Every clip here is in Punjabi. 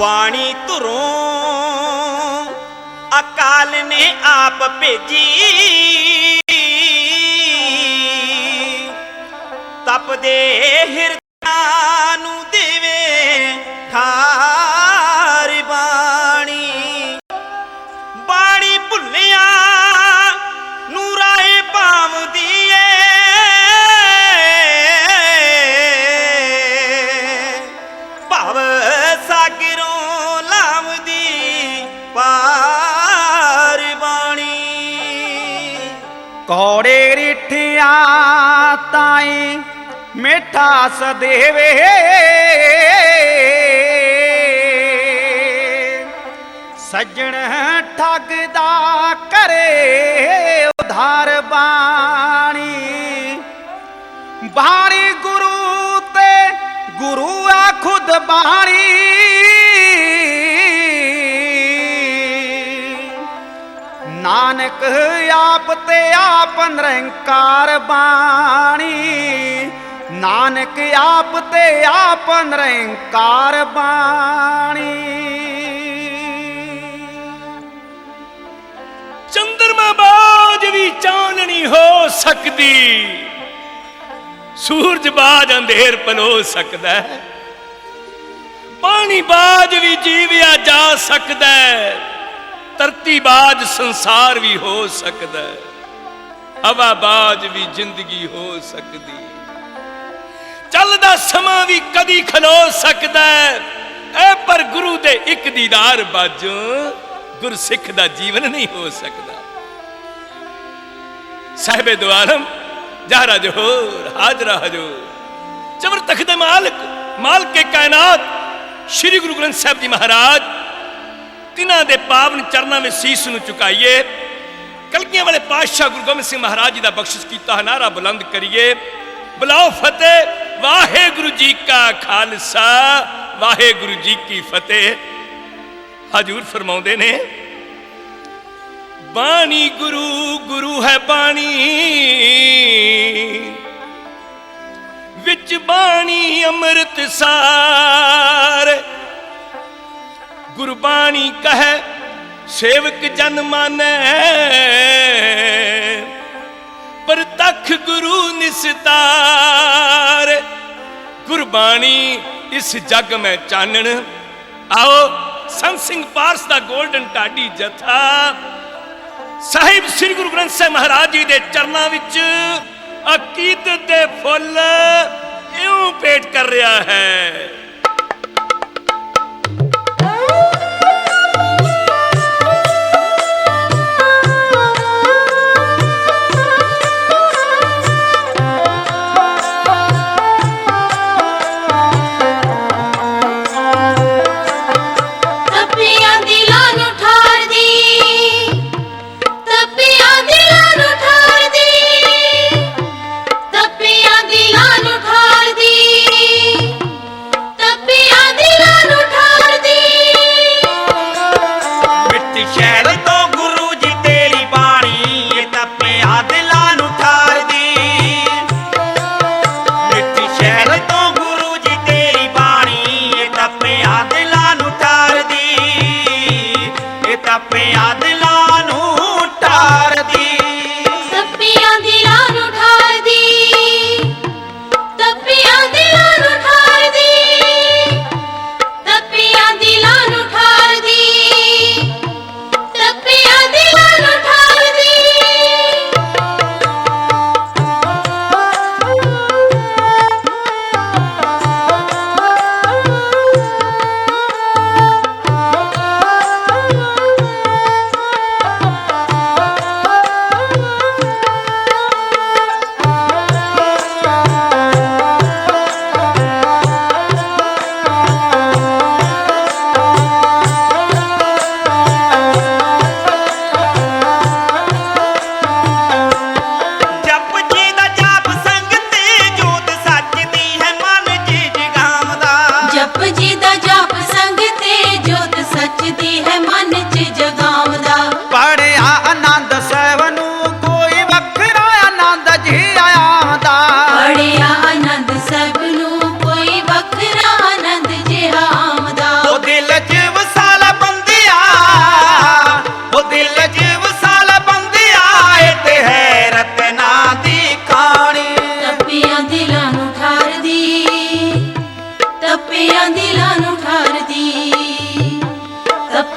बाणी धुरों अकाल ने आप भेजी, तपदे हिरदां नूं देवे ठार बाणी। बाणी भुल्लिया नूं राहे पावदी ऐ, भव सागरों लावदी पार बाणी। कौड़े रिठिया ताई मिठा सदेवे, सज्जण ठगदा करे उधार बाणी। बाणी गुरु ते गुरु आ खुद बाणी, नानक आप ते आप निरंकार बाणी। नानक आप ते आप निरंकार बाणी। चंद्रमा बाज भी चांदनी हो सकती, सूरज बाज अंधेर पलो सकता है, पानी बाज भी जीविया जा सकता है, धरती बाज संसार भी हो सकता है, हवा बाज भी जिंदगी हो सकती, चलदा समा भी कदी खलो सकता है। ए पर गुरु दे एक दीदार बाजों गुरसिख दा जीवन नहीं हो सकता। साहिबे दो आलम जहरा जोहर हाजरा हजूर, जबर तख्त मालिक के कायनात श्री गुरु ग्रंथ साहिब जी महाराज, तिन्हां दे पावन चरणों में शीश नूं झुकाइए। कलगियां वाले पातशाह गुरु गोबिंद सिंह महाराज जी का बख्शिश कीता नारा बुलंद करिए, बुलाओ फतेह वाहे गुरु जी का खालसा वाहे गुरु जी की फतेह। हजूर फरमाउंदे ने, बाणी गुरु गुरु है बाणी, विच बाणी अमृत सार। गुरबाणी कहे सेवक जन मानै, पर तख गुरु निस्तार। गुरबाणी इस जग में चानण। आओ संत सिंह पारस दा गोल्डन टाडी जथा साहिब श्री गुरु ग्रंथ साहिब महाराज जी दे चरनां विच अकीदत दे फुल इउं भेंट कर रहा है।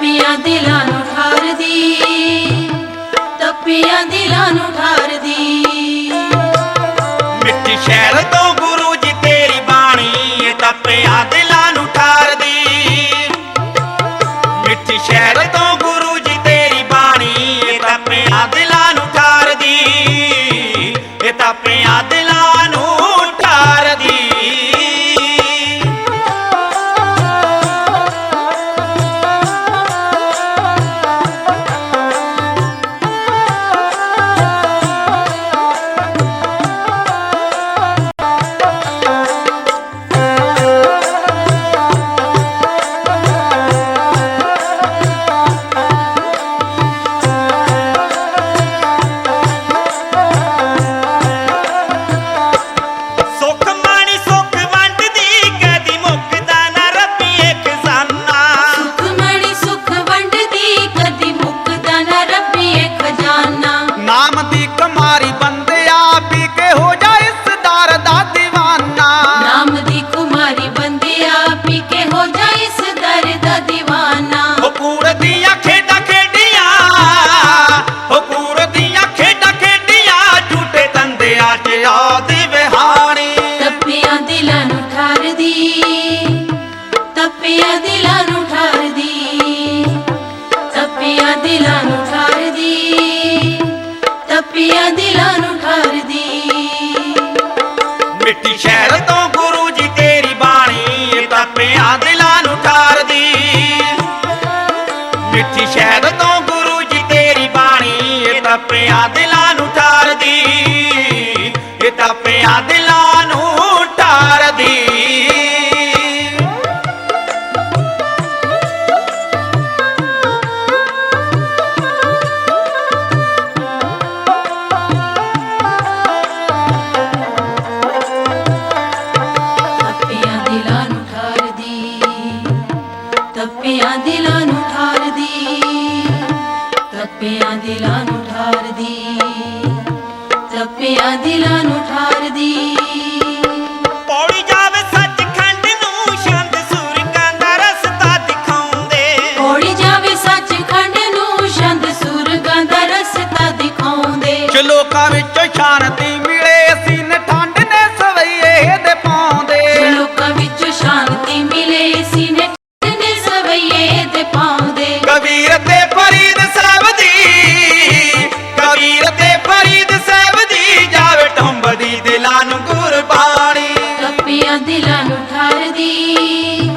ਤਪਿਆਂ ਦਿਲਾਂ ਨੂੰ ਠਾਰਦੀ, ਤਪਿਆਂ ਦਿਲਾਂ ਨੂੰ ਠਾਰਦੀ। ਮਿੱਠੀ ਸ਼ਹਿਰ ਤੋਂ ਗੁਰੂ ਜੀ ਤੇਰੀ ਬਾਣੀ ਇਹ ਤਪਿਆਂ ਦਿਲਾਂ ਨੂੰ ਠਾਰਦੀ। ਮਿੱਠੀ ਸ਼ਹਿਰ ਤੋਂ ਗੁਰੂ ਜੀ ਤੇਰੀ ਬਾਣੀ ਇਹ ਤਪਿਆਂ ਦਿਲਾਂ ਨੂੰ ਠਾਰਦੀ। ਇਹ ਤਪਿਆਂ ਦਿਲਾਂ ਨੂੰ ਠਾਰਦੀ। ਸੁੱਖ ਮਾਣੀ ਸੁੱਖ ਵੰਡਦੀ ਕਦੀ ਮੁੱਕਦਾ ਨਾ ਰੱਬੀਏ ਖਜ਼ਾਨਾ। ਸੁਖ ਮਣੀ ਸੁਖ ਵੰਡਦੀ ਕਦੀ ਮੁੱਕਦਾ ਨਾ ਰੱਬੀਏ ਖਜ਼ਾਨਾ। ਨਾਮ ਦੀ ਕੁਮਾਰੀ ਬੰਦਿਆ ਪੀ ਕੇ ਹੋ ਜਾ ਇਸ ਦਰ ਦਾ دیਵਾਨਾ। ਨਾਮ ਦੀ ਕੁਮਾਰੀ ਬੰਦਿਆ ਪੀ ਕੇ ਹੋ ਜਾ ਇਸ ਦਰ ਦਾ دیਵਾਨਾ। ਉਹ ਕੂੜ ਦੀਆਂ ਖੇਡਾਂ ਖੇਡੀਆਂ, ਉਹ ਕੂੜ ਦੀਆਂ ਖੇਡਾਂ ਖੇਡੀਆਂ ਝੂਠੇ ਧੰਦਿਆਂ 'ਚ ਆਦੀ ਵਿਹਾਣੀ। ਤਪਿਆਂ ਦਿਲਾਂ ਨੂੰ ਠਾਰਦੀ, ਤਪਿਆਂ ਦਿਲਾਂ ਨੂੰ ਠਾਰਦੀ, ਤਪਿਆਂ ਦਿਲਾਂ ਨੂੰ ਠਾਰਦੀ, ਤਪਿਆਂ ਦਿਲਾਂ ਨੂੰ ਠਾਰਦੀ। ਮਿੱਟੀ ਸ਼ਹਿਰ ਤੋਂ ਗੁਰੂ ਜੀ ਤੇਰੀ ਬਾਣੀ ਇਹ ਤਪਿਆਂ ਦਿਲਾਂ ਨੂੰ ਠਾਰਦੀ। ਮਿੱਟੀ ਸ਼ਹਿਰ ਤੋਂ ਗੁਰੂ ਜੀ ਤੇਰੀ ਬਾਣੀ ਇਹ ਤਪਿਆਂ ਦਿਲਾਂ ਨੂੰ ਠਾਰਦੀ। ਇਹ ਤਪਿਆਂ ਦਿਲਾਂ ਨੂੰ ਠਾਰਦੀ। ਤਪਿਆਂ ਦਿਲਾਂ ਨੂੰ ਠਾਰਦੀ, ਤਪਿਆਂ ਦਿਲਾਂ ਨੂੰ ਠਾਰਦੀ, ਤਪਿਆਂ ਦਿਲਾਂ ਨੂੰ ਠਾਰਦੀ, ਤਪਿਆਂ ਦਿਲਾਂ ਨੂੰ ਠਾਰਦੀ। ਪੌੜੀ ਜਾਵੇ ਸੱਚਖੰਡ ਨੂੰ ਸ਼ਾਂਤ ਸੂਰਗਾਂ ਦਾ ਰਸਤਾ ਦਿਖਾਉਂਦੇ। ਕੋੜੀ ਜਾਵੇ ਸੱਚਖੰਡ ਨੂੰ ਸ਼ਾਂਤ ਸੂਰਗਾਂ ਦਾ ਰਸਤਾ ਦਿਖਾਉਂਦੇ। ਲੋਕਾਂ ਵਿੱਚੋਂ ਸ਼ਾਂਤੀ ਮਿਲੇ ਅਸੀਂ ਠੰਡ ਨੇ ਸਵਈਏ ਦੇ ਪਾਉਂਦੇ। ਲੋਕਾਂ ਵਿੱਚੋਂ ਸ਼ਾਂਤੀ ਮਿਲੇ ਸੀਨੇ ਨੇ ਸਵਈਏ ਤੇ ਪਾਉਂਦੇ। ਕਬੀਰ ਤੇ ਫਰੀਦ ਸਾਹਿਬ ਦੀ, ਕਬੀਰ ਤੇ ਫਰੀਦ ਸਾਹਿਬ ਦੀ ਜਾਵੇ ਟੰਬਦੀ ਦਿਲਾਂ ਨੂੰ ਗੁਰਬਾਣੀ। ਤਪਿਆਂ ਦਿਲਾਂ ਨੂੰ ਠਾਰਦੀ,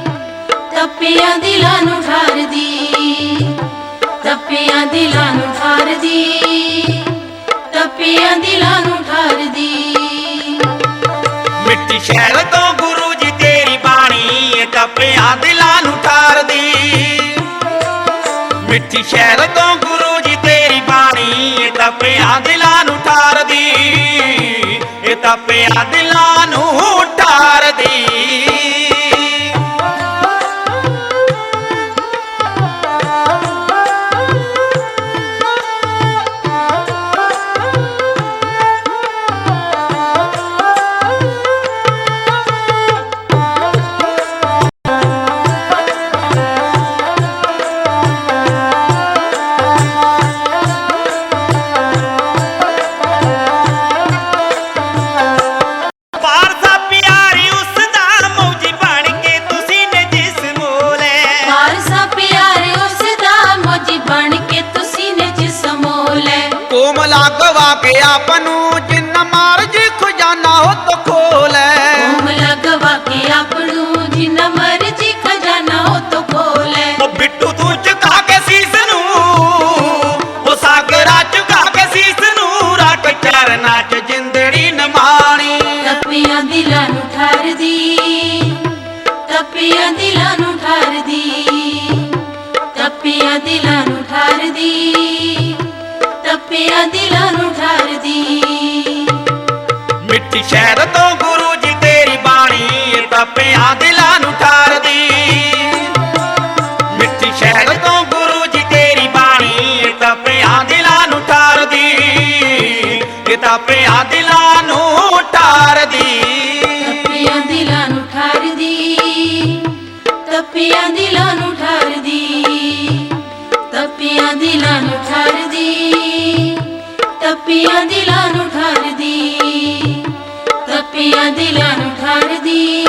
ਤਪਿਆਂ ਦਿਲਾਂ ਨੂੰ ਠਾਰਦੀ, ਤਪਿਆਂ ਦਿਲਾਂ ਨੂੰ ਠਾਰਦੀ, ਤਪਿਆਂ ਦਿਲਾਂ ਨੂੰ ਠਾਰਦੀ। ਮਿੱਟੀ ਸ਼ਹਿਰ ਤੋਂ ਗੁਰੂ ਜੀ ਤੇਰੀ ਬਾਣੀ ਇਹ ਤਪਿਆਂ ਦਿਲਾਂ ਨੂੰ ਠਾਰਦੀ। ਮਿੱਟੀ ਸ਼ਹਿਰ ਤੋਂ ਗੁਰੂ ਜੀ ਤੇਰੀ ਬਾਣੀ ਇਹ ਤਪਿਆਂ ਦਿਲਾਂ ਨੂੰ ਠਾਰਦੀ। ਇਹ ਤਪਿਆਂ ਦਿਲਾਂ ਨੂੰ ਠਾਰਦੀ। ਪਾਰਸਾ ਪਿਆਰੀ ਉਸ ਦਾ ਮੌਜੀ ਬਣ ਕੇ ਤੁਸੀਂ ਨੇ ਜਿਸ ਮੋਲੇ। ਪਾਰਸਾ ਪਿਆਰੇ ਉਸ ਦਾ ਮੋਜੀ ਬਣ ਕੇ ਤੁਸੀਂ ਨੇ ਜਿਸ ਮੋਲੇ। ਕੋਮਲਾ ਗਵਾ ਕੇ ਆਪ ਨੂੰ ਜਿੰਨਾ ਮਰਜੀ ਖਜ਼ਾਨਾ ਹੋ ਤੋ ਖੋਲੇ। ਕੋਮ ਲਗਵਾ ਕੇ ਆਪ ਨੂੰ ਜਿੰਨਾ ਮਰਜੀ ਖਜ਼ਾਨਾ ਉਹ ਤੋਂ ਖੋਲੇ। ਉਹ ਬਿੱਟੂ ਤੂੰ ਝੁਕਾ ਕੇ ਸੀਸ ਨੂੰ, ਉਹ ਸਾਗਰਾ ਝੁਕਾ ਕੇ ਸੀਸ ਨੂੰ ਰੱਖ ਚਰਨਾਂ 'ਚ ਜਿੰਦੜੀ ਨਮਾਣੀ। ਤਪਿਆਂ ਦਿਲਾਂ ਨੂੰ ਠਾਰਦੀ, ਤਪਿਆਂ ਦਿਲਾਂ ਨੂੰ ਠਾਰਦੀ, ਤਪਿਆਂ ਦਿਲਾਂ ਨੂੰ ਠਾਰਦੀ, ਤਪਿਆਂ ਦਿਲਾਂ ਨੂੰ ਠਾਰਦੀ। ਮਿੱਟੀ ਸ਼ਹਿਰ ਤੋਂ ਗੁਰੂ ਜੀ ਤੇਰੀ ਬਾਣੀ ਇਹ ਤਪਿਆਂ ਦਿਲਾਂ ਨੂੰ ਠਾਰਦੀ। ਮਿੱਟੀ ਸ਼ਹਿਰ ਤੋਂ ਗੁਰੂ ਜੀ ਤੇਰੀ ਬਾਣੀ ਇਹ ਤਪਿਆਂ ਦਿਲਾਂ ਨੂੰ ਠਾਰਦੀ। ਇਹ ਤਪਿਆਂ ਦਿਲਾਂ ਨੂੰ ਠਾਰਦੀ। ਤਪਿਆਂ ਦਿਲਾਂ ਨੂੰ ਠਾਰਦੀ, ਤਪਿਆਂ ਦਿਲਾਂ ਨੂੰ ਠਾਰਦੀ, ਤਪੀਆਂ ਦਿਲਾਂ ਨੂੰ ਠਾਰਦੀ, ਤਪੀਆਂ ਦਿਲਾਂ ਨੂੰ ਠਾਰਦੀ,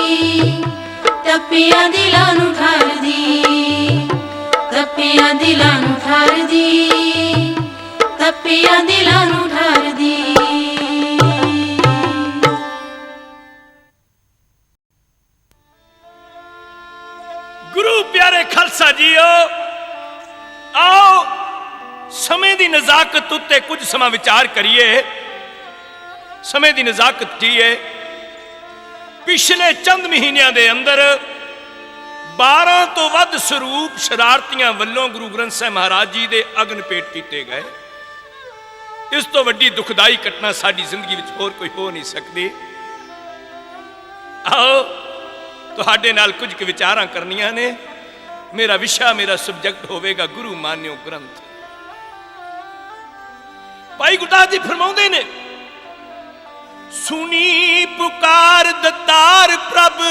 ਤਪੀਆਂ ਦਿਲਾਂ ਨੂੰ ਠਾਰਦੀ, ਤਪੀਆਂ ਦਿਲਾਂ ਨੂੰ ਠਾਰਦੀ, ਤਪੀਆਂ ਦਿਲਾਂ ਨੂੰ ਠਾਰਦੀ। ਗੁਰੂ ਪਿਆਰੇ ਖਾਲਸਾ ਜੀਓ, ਆਓ ਸਮੇਂ ਦੀ ਨਜ਼ਾਕਤ ਉੱਤੇ ਕੁਝ ਸਮਾਂ ਵਿਚਾਰ ਕਰੀਏ। ਸਮੇਂ ਦੀ ਨਜ਼ਾਕਤ ਕੀ ਹੈ? ਪਿਛਲੇ ਚੰਦ ਮਹੀਨਿਆਂ ਦੇ ਅੰਦਰ 12 ਤੋਂ ਵੱਧ ਸਰੂਪ ਸ਼ਰਾਰਤੀਆਂ ਵੱਲੋਂ ਗੁਰੂ ਗ੍ਰੰਥ ਸਾਹਿਬ ਮਹਾਰਾਜ ਜੀ ਦੇ ਅਗਨ ਭੇਟ ਕੀਤੇ ਗਏ। ਇਸ ਤੋਂ ਵੱਡੀ ਦੁਖਦਾਈ ਘਟਨਾ ਸਾਡੀ ਜ਼ਿੰਦਗੀ ਵਿੱਚ ਹੋਰ ਕੋਈ ਹੋ ਨਹੀਂ ਸਕਦੀ। ਆਓ ਤੁਹਾਡੇ ਨਾਲ ਕੁਝ ਕੁ ਵਿਚਾਰਾਂ ਕਰਨੀਆਂ ਨੇ। ਮੇਰਾ ਵਿਸ਼ਾ, ਮੇਰਾ ਸਬਜੈਕਟ ਹੋਵੇਗਾ ਗੁਰੂ ਮਾਨਿਓ ਗ੍ਰੰਥ। ਭਾਈ ਗੁਰਦਾਸ ਜੀ ਫਰਮਾਉਂਦੇ ਨੇ, ਸੁਣੀ ਪੁਕਾਰ ਦਤਾਰ ਪ੍ਰਭ,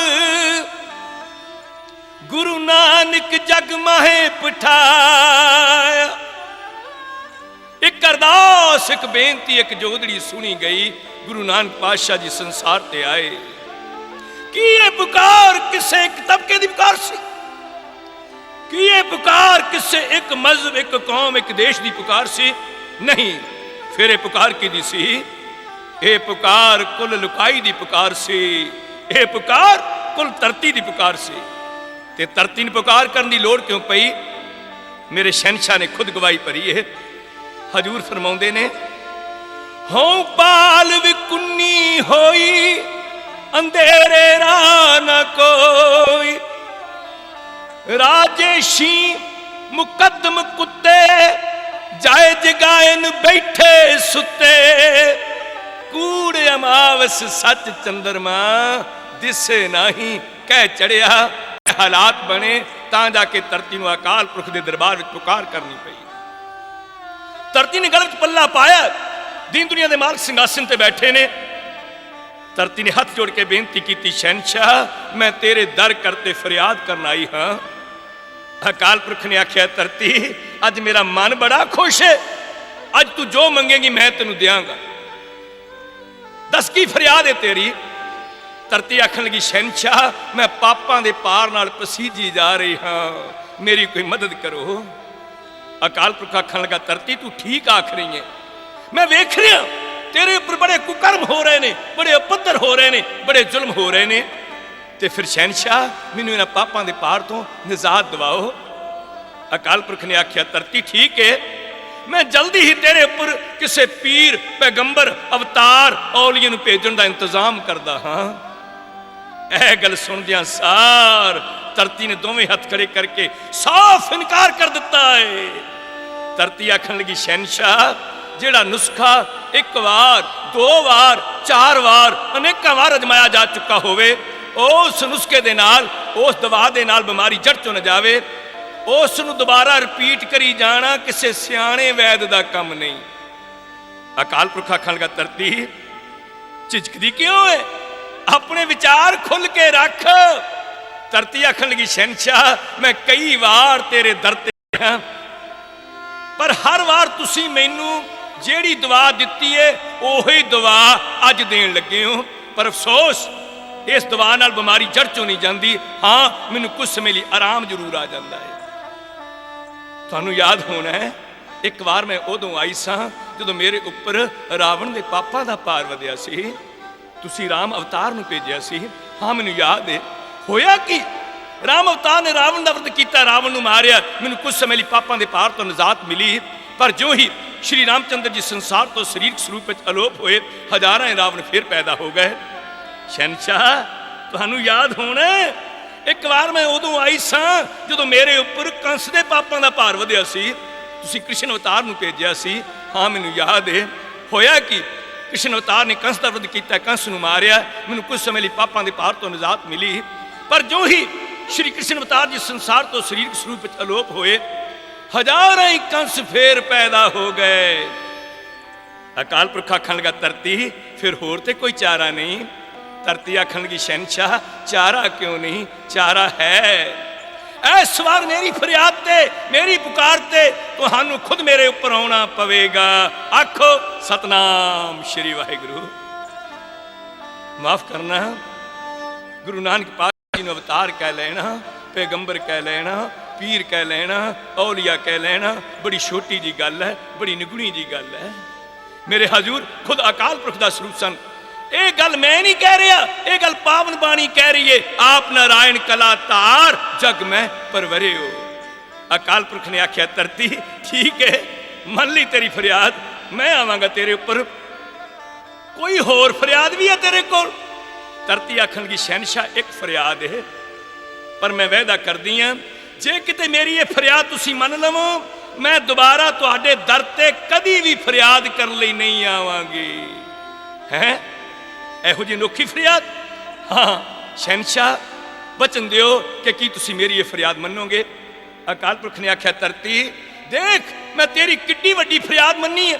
ਗੁਰੂ ਨਾਨਕ ਜਗ ਮਾਹੇ ਪਠਾਇਆ। ਇੱਕ ਅਰਦਾਸ, ਇੱਕ ਬੇਨਤੀ, ਇੱਕ ਜੋਦੜੀ ਸੁਣੀ ਗਈ। ਗੁਰੂ ਨਾਨਕ ਪਾਤਸ਼ਾਹ ਜੀ ਸੰਸਾਰ ਤੇ ਆਏ। ਕੀ ਇਹ ਪੁਕਾਰ ਕਿਸੇ ਇੱਕ ਤਬਕੇ ਦੀ ਪੁਕਾਰ ਸੀ? ਕੀ ਇਹ ਪੁਕਾਰ ਕਿਸੇ ਇੱਕ ਮਜ਼ਹਬ, ਇੱਕ ਕੌਮ, ਇੱਕ ਦੇਸ਼ ਦੀ ਪੁਕਾਰ ਸੀ? ਨਹੀਂ। ਫਿਰ ਇਹ ਪੁਕਾਰ ਕਿਹਦੀ ਸੀ? ਇਹ ਪੁਕਾਰ ਕੁੱਲ ਲੁਕਾਈ ਦੀ ਪੁਕਾਰ ਸੀ। ਇਹ ਪੁਕਾਰ ਕੁੱਲ ਧਰਤੀ ਦੀ ਪੁਕਾਰ ਸੀ। ਤੇ ਧਰਤੀ ਨੂੰ ਪੁਕਾਰ ਕਰਨ ਦੀ ਲੋੜ ਕਿਉਂ ਪਈ? ਮੇਰੇ ਸ਼ਹਿਨशाह ਨੇ ਖੁਦ ਗਵਾਹੀ ਭਰੀ ਹੈ। ਹਜੂਰ ਫਰਮਾਉਂਦੇ ਨੇ, ਹਉ ਪਾਲ ਵਿਕੁੰਨੀ ਹੋਈ, ਅੰਧੇਰੇ ਰਾਹ ਨ ਕੋਈ, ਰਾਜੇਸ਼ੀ ਮੁਕੱਦਮ ਕੁੱਤੇ, ਜਾਏ ਜਗਾਇਨ ਬੈਠੇ ਸੁੱਤੇ, ਕੂੜ ਅਮਾਵਸ ਸੱਚ ਚੰਦਰਮਾ, ਦਿਸੇ ਨਹੀਂ ਕਹਿ ਚੜਿਆ। ਹਾਲਾਤ ਬਣੇ ਤਾਂ ਜਾ ਕੇ ਧਰਤੀ ਨੂੰ ਅਕਾਲ ਪੁਰਖ ਦੇ ਦਰਬਾਰ ਵਿੱਚ ਪੁਕਾਰ ਕਰਨੀ ਪਈ। ਧਰਤੀ ਨੇ ਗਲ ਵਿੱਚ ਪੱਲਾ ਪਾਇਆ। ਦੀਨ ਦੁਨੀਆ ਦੇ ਮਾਲਕ ਸਿੰਘਾਸਨ ਤੇ ਬੈਠੇ ਨੇ। ਧਰਤੀ ਨੇ ਹੱਥ ਜੋੜ ਕੇ ਬੇਨਤੀ ਕੀਤੀ, ਸ਼ਹਿਨशाह ਮੈਂ ਤੇਰੇ ਦਰ ਕਰਤੇ ਫਰਿਆਦ ਕਰਨ ਆਈ ਹਾਂ। ਅਕਾਲ ਪੁਰਖ ਨੇ ਆਖਿਆ, ਧਰਤੀ ਅੱਜ ਮੇਰਾ ਮਨ ਬੜਾ ਖੁਸ਼ ਹੈ। ਅੱਜ ਤੂੰ ਜੋ ਮੰਗੇਗੀ ਮੈਂ ਤੈਨੂੰ ਦਿਆਂਗਾ। ਦੱਸ ਕੀ ਫਰਿਆਦ ਹੈ ਤੇਰੀ? ਧਰਤੀ ਆਖਣ ਲੱਗੀ, ਸ਼ਹਿਨशाह ਮੈਂ ਪਾਪਾਂ ਦੇ ਪਾਰ ਨਾਲ ਪਸੀਜੀ ਜਾ ਰਹੀ ਹਾਂ, ਮੇਰੀ ਕੋਈ ਮਦਦ ਕਰੋ। ਅਕਾਲ ਪੁਰਖ ਆਖਣ ਲੱਗਾ, ਧਰਤੀ ਤੂੰ ਠੀਕ ਆਖ ਰਹੀ ਹੈ। ਮੈਂ ਵੇਖ ਰਿਹਾ ਤੇਰੇ ਉੱਪਰ ਬੜੇ ਕੁਕਰਮ ਹੋ ਰਹੇ ਨੇ, ਬੜੇ ਉਪੱਦਰ ਹੋ ਰਹੇ ਨੇ, ਬੜੇ ਜ਼ੁਲਮ ਹੋ ਰਹੇ ਨੇ। ਤੇ ਫਿਰ ਸ਼ਹਿਨशाह ਮੈਨੂੰ ਇਹਨਾਂ ਪਾਪਾਂ ਦੇ ਪਾਰ ਤੋਂ ਨਿਜ਼ਾਤ ਦਿਵਾਓ। ਅਕਾਲ ਪੁਰਖ ਨੇ ਆਖਿਆ, ਧਰਤੀ ਠੀਕ ਹੈ, ਮੈਂ ਜਲਦੀ ਹੀ ਤੇਰੇ ਉੱਪਰ ਕਿਸੇ ਪੀਰ, ਪੈਗੰਬਰ, ਅਵਤਾਰ, ਔਲੀਏ ਨੂੰ ਭੇਜਣ ਦਾ ਇੰਤਜ਼ਾਮ ਕਰਦਾ ਹਾਂ। ਇਹ ਗੱਲ ਸੁਣਦਿਆਂ ਸਾਰ ਧਰਤੀ ਨੇ ਦੋਵੇਂ ਹੱਥ ਖੜੇ ਕਰਕੇ ਸਾਫ਼ ਇਨਕਾਰ ਕਰ ਦਿੱਤਾ ਹੈ। ਧਰਤੀ ਆਖਣ ਲੱਗੀ, ਸ਼ਹਿਨशाह ਜਿਹੜਾ ਨੁਸਖਾ ਇੱਕ ਵਾਰ, ਦੋ ਵਾਰ, ਚਾਰ ਵਾਰ, ਅਨੇਕਾਂ ਵਾਰ ਅਜਮਾਇਆ ਜਾ ਚੁੱਕਾ ਹੋਵੇ, ਉਸ ਨੁਸਖੇ ਦੇ ਨਾਲ, ਉਸ ਦਵਾ ਦੇ ਨਾਲ ਬਿਮਾਰੀ ਜੜ ਚੋਂ ਨਾ ਜਾਵੇ, ਉਸ ਨੂੰ ਦੁਬਾਰਾ ਰਿਪੀਟ ਕਰੀ ਜਾਣਾ ਕਿਸੇ ਸਿਆਣੇ ਵੈਦ ਦਾ ਕੰਮ ਨਹੀਂ। ਅਕਾਲ ਪੁਰਖ ਆਖਣ ਲੱਗਾ, ਧਰਤੀ ਝਿਜਕਦੀ ਕਿਉਂ ਹੈ? ਆਪਣੇ ਵਿਚਾਰ ਖੁੱਲ ਕੇ ਰੱਖ। ਧਰਤੀ ਆਖਣ ਲੱਗੀ, ਸ਼ਹਿਨशाह ਮੈਂ ਕਈ ਵਾਰ ਤੇਰੇ ਦਰ ਤੇ ਹਾਂ, ਪਰ ਹਰ ਵਾਰ ਤੁਸੀਂ ਮੈਨੂੰ ਜਿਹੜੀ ਦੁਆ ਦਿੱਤੀ ਹੈ ਉਹੀ ਦੁਆ ਅੱਜ ਦੇਣ ਲੱਗੇ ਹੋ। ਪਰ ਅਫਸੋਸ ਇਸ ਦੁਆ ਨਾਲ ਬਿਮਾਰੀ ਜੜ ਚੋਂ ਨਹੀਂ ਜਾਂਦੀ। ਹਾਂ, ਮੈਨੂੰ ਕੁਝ ਸਮੇਂ ਲਈ ਆਰਾਮ ਜ਼ਰੂਰ ਆ ਜਾਂਦਾ ਹੈ। ਤੁਹਾਨੂੰ ਯਾਦ ਹੋਣਾ ਹੈ, ਇੱਕ ਵਾਰ ਮੈਂ ਉਦੋਂ ਆਈ ਸਾਂ ਜਦੋਂ ਮੇਰੇ ਉੱਪਰ ਰਾਵਣ ਦੇ ਪਾਪਾਂ ਦਾ ਭਾਰ ਵਧਿਆ ਸੀ। ਤੁਸੀਂ ਰਾਮ ਅਵਤਾਰ ਨੂੰ ਭੇਜਿਆ ਸੀ। ਹਾਂ, ਮੈਨੂੰ ਯਾਦ ਹੈ। ਹੋਇਆ ਕੀ? ਰਾਮ ਅਵਤਾਰ ਨੇ ਰਾਵਣ ਦਾ ਵਧ ਕੀਤਾ, ਰਾਵਣ ਨੂੰ ਮਾਰਿਆ। ਮੈਨੂੰ ਕੁਝ ਸਮੇਂ ਲਈ ਪਾਪਾਂ ਦੇ ਭਾਰ ਤੋਂ ਨਿਜ਼ਾਤ ਮਿਲੀ। ਪਰ ਜੋ ਹੀ ਸ਼੍ਰੀ ਰਾਮਚੰਦਰ ਜੀ ਸੰਸਾਰ ਤੋਂ ਸਰੀਰਕ ਸਰੂਪ ਵਿੱਚ ਅਲੋਪ ਹੋਏ, ਹਜ਼ਾਰਾਂ ਰਾਵਣ ਫਿਰ ਪੈਦਾ ਹੋ ਗਏ। ਸ਼ਹਿਨशाह ਤੁਹਾਨੂੰ ਯਾਦ ਹੋਣਾ, ਇੱਕ ਵਾਰ ਮੈਂ ਉਦੋਂ ਆਈ ਸਾਂ ਜਦੋਂ ਮੇਰੇ ਉੱਪਰ ਕੰਸ ਦੇ ਪਾਪਾਂ ਦਾ ਭਾਰ ਵਧਿਆ ਸੀ। ਤੁਸੀਂ ਕ੍ਰਿਸ਼ਨ ਅਵਤਾਰ ਨੂੰ ਭੇਜਿਆ ਸੀ। ਹਾਂ, ਮੈਨੂੰ ਯਾਦ ਹੈ। ਹੋਇਆ ਕੀ? ਕ੍ਰਿਸ਼ਨ ਅਵਤਾਰ ਨੇ ਕੰਸ ਦਾ ਵਧ ਕੀਤਾ, ਕੰਸ ਨੂੰ ਮਾਰਿਆ। ਮੈਨੂੰ ਕੁਝ ਸਮੇਂ ਲਈ ਪਾਪਾਂ ਦੇ ਭਾਰ ਤੋਂ ਨਿਜ਼ਾਤ ਮਿਲੀ। ਪਰ ਜੋ ਹੀ ਸ਼੍ਰੀ ਕ੍ਰਿਸ਼ਨ ਅਵਤਾਰ ਜੀ ਸੰਸਾਰ ਤੋਂ ਸਰੀਰਕ ਸਰੂਪ ਵਿੱਚ ਅਲੋਪ ਹੋਏ, ਹਜ਼ਾਰਾਂ ਹੀ ਕੰਸ ਫੇਰ ਪੈਦਾ ਹੋ ਗਏ। ਅਕਾਲ ਪੁਰਖ ਆਖਣ ਲੱਗਾ, ਧਰਤੀ ਫਿਰ ਹੋਰ ਤੇ ਕੋਈ ਚਾਰਾ ਨਹੀਂ। ਧਰਤੀ ਆਖਣ ਲੱਗੀ, ਸ਼ਹਿਨशाह ਚਾਰਾ ਕਿਉਂ ਨਹੀਂ? ਚਾਰਾ ਹੈ। इस बार मेरी फरियाद ते मेरी पुकार ते तुहानू खुद मेरे उपर आना पवेगा। आखो सतनाम श्री वाहिगुरु। माफ करना, गुरु नानक पातशाह जी ने अवतार कह लेना, पैगंबर कह लेना, पीर कह लेना, औलिया कह लेना बड़ी छोटी जी गल है, बड़ी निगुणी जी गल है। मेरे हजूर खुद अकाल पुरख दा स्वरूप सन। ये गल मैं नहीं कह रहा, ये गल पावन बाणी कह रही है। आप नारायण कला तार जग में परवरे हो। अकाल पुरख ने आख्या धरती ठीक है, मन ली तेरी फरियाद, मैं आवांगा तेरे उपर। कोई होर फरियाद भी है तेरे को? धरती आखन लगी शहनशाह एक फरियाद है, पर मैं वायदा करदी हां जे किते मेरी ये फरियाद तुसी मन लवो, मैं दोबारा तुहाडे दर ते कदी भी फरियाद कर लई नहीं आवांगी। हैं एहो जी अनोखी फरियाद? हाँ शहनशाह बचन दियो कि की तुसी मेरी ये फरियाद मनोगे? अकाल पुरख ने आख्या धरती देख मैं तेरी किड्डी वड्डी फरियाद मन्नी है,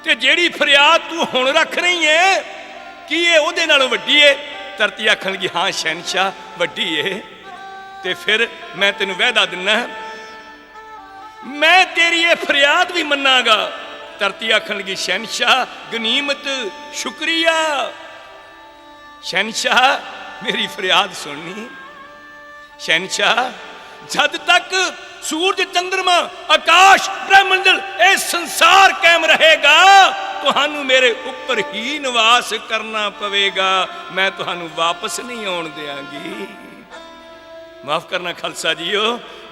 ते जेड़ी फरियाद तू हुण रख रही है की ये उहदे नालों वड्डी है? धरती आखन लगी हाँ शहनशाह वड्डी है। ते फिर मैं तेन वायदा दिना मैं तेरी ये फरियाद भी मनागा। धरती आखन लगी शहनशाह गनीमत शुक्रिया। शहनशाह मेरी फरियाद सुननी। शहनशाह जद तक सूरज चंद्रमा आकाश ब्रह्मंडल ए संसार कायम रहेगा तुहानू मेरे ऊपर ही निवास करना पवेगा, मैं तुहानू वापस नहीं आउण देंगी। माफ करना खालसा जीओ,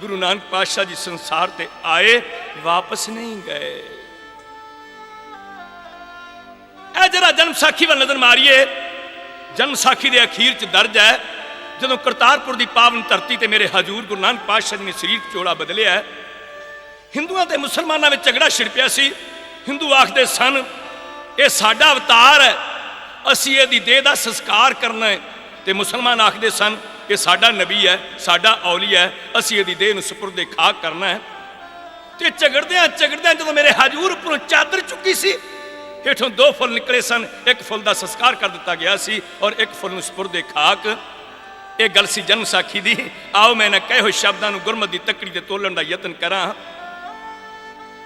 गुरु नानक पातशाह जी संसार ते आए वापस नहीं गए। ए जरा जन्म साखी वाल नजर मारिए। जन्म साखी के अखीर च दर्ज है जदों करतारपुर की पावन धरती ते मेरे हजूर गुरु नानक पातशाह जी ने शरीर चोड़ा बदलिया है। हिंदुओं ते मुसलमानों में झगड़ा छिड़ पिया सी। हिंदू आखते सन ये साडा अवतार है, असी इहदी देह दा संस्कार करना है, ते मुसलमान आखते सन ये साडा नबी है, साडा औलिया है, असी इहदी देह नूं सुपुर्दे खाक करना है। ते झगड़दे जदों मेरे हजूर उपरों चादर चुकी सी, हेठों दो फुल निकले सन, एक फुल का संस्कार कर दिता गया सी और एक फुल नूं सुपुर्दे खाक। ये गल सी जन्म साखी दी। आओ मैं ना कहे शब्दों नूं गुरमत दी तकड़ी ते तोलण दा यतन करा।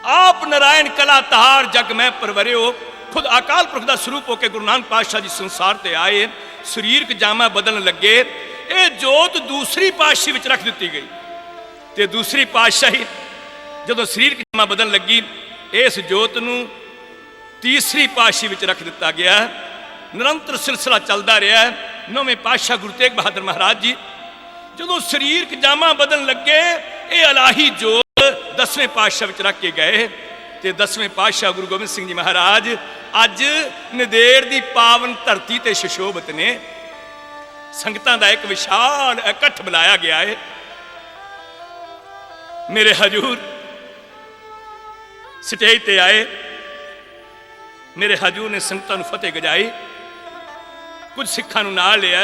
आप नारायण कला तहार जग में परवरे हो। खुद अकाल पुरख दा स्वरूप होकर गुरु नानक पातशाह जी संसार ते आए, शरीरक जामा बदलण लगे। ये जोत दूसरी पातशाही विच रख दी गई ते दूसरी पातशाही जदों शरीरक जामा बदलण लगी, इस जोत नूं तीसरी पातशाही विच रख दिता गया। निरंतर सिलसिला चलता रहा है। नौवें पातशाह गुरु तेग बहादुर महाराज जी जदों शरीरक जामा बदलण लगे, ये अलाही जोत 10वें पातशाह विच रख के गए ते 10वें पातशाह गुरु गोबिंद सिंह जी महाराज अज नदेड़ की पावन धरती ते सुशोभित ने। संगतां दा एक विशाल इकट्ठ बुलाया गया है। मेरे हजूर स्टेज ते आए, मेरे हजूर ने संगतां नूं फतेह गजाई, कुछ सिखां नूं नाल लिया,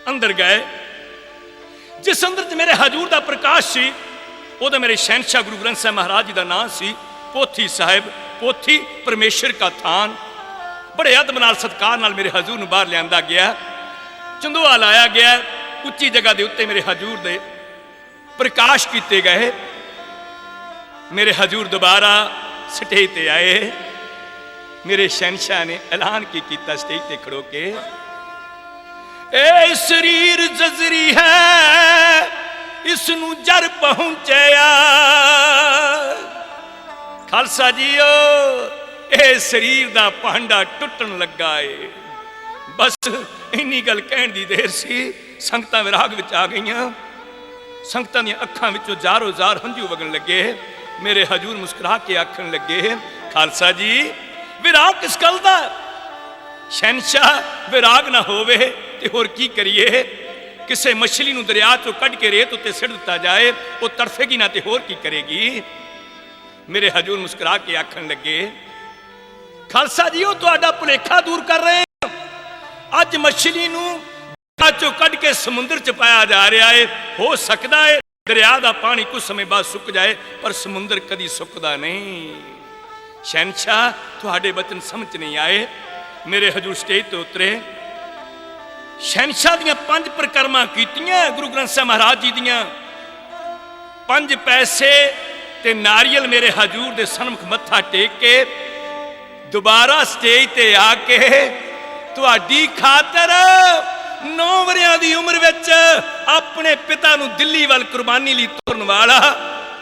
अंदर गए। जिस अंदर च मेरे हजूर का प्रकाश सी उहदा मेरे शहनशाह गुरु ग्रंथ साहिब महाराज जी का नाम सी पोथी साहिब। पोथी परमेश्वर का थान। बड़े अदब नाल सत्कार नाल मेरे हजूर नूं बाहर लिआंदा गया, चंदोआ लाया गया, उच्ची जगह के उत्ते मेरे हजूर दे प्रकाश किए गए। मेरे हजूर दोबारा स्टेज ते आए। मेरे शहनशाह ने ऐलान की कीता स्टेज ते खड़ो के, ए शरीर जजरी है इसनू जर पहुंचया। खालसा जीओ ए शरीर दा भांडा टुटन लगा है। बस इन्नी गल कहण दी देर सी, संगतां विराग विच आ गईयां। संगतां दी अखां विचों जारो जार हंझू वगन लगे। मेरे हजूर मुस्कुरा के आखन लगे, खालसा जी विराग किस गल दा? शहनशाह विराग ना होवे ते होर की करिए? किसे मछली नूं दरिया चों कढ़ के रेत उत्ते सिट दिता जाए, वो तड़फेगी ना ते होर की करेगी? मेरे हजूर मुस्कुरा के आखन लगे, खालसा जी वो तुहाडा भुलेखा दूर कर रहे हैं। अज मछली नूं दरिया चों कढ़ के समुंदर च पाया जा रहा है। हो सकता है दरिया का पानी कुछ समय बाद सुक जाए, पर समुंदर कदी सुकदा नहीं। शहनशाह तुहाडे वचन समझ नहीं आए। मेरे हजूर स्टेज तो उतरे, शहनशाह दियां 5 परिक्रमा कीतियां गुरु ग्रंथ साहिब महाराज जी दियां। 5 पैसे ते नारियल मेरे हजूर दे सन्मुख मत्था टेक के दोबारा स्टेज ते आके तुहाडी खातर 9 वरियां दी उम्र विच अपने पिता नूं दिल्ली वाल कुर्बानी लई तुरन वाला,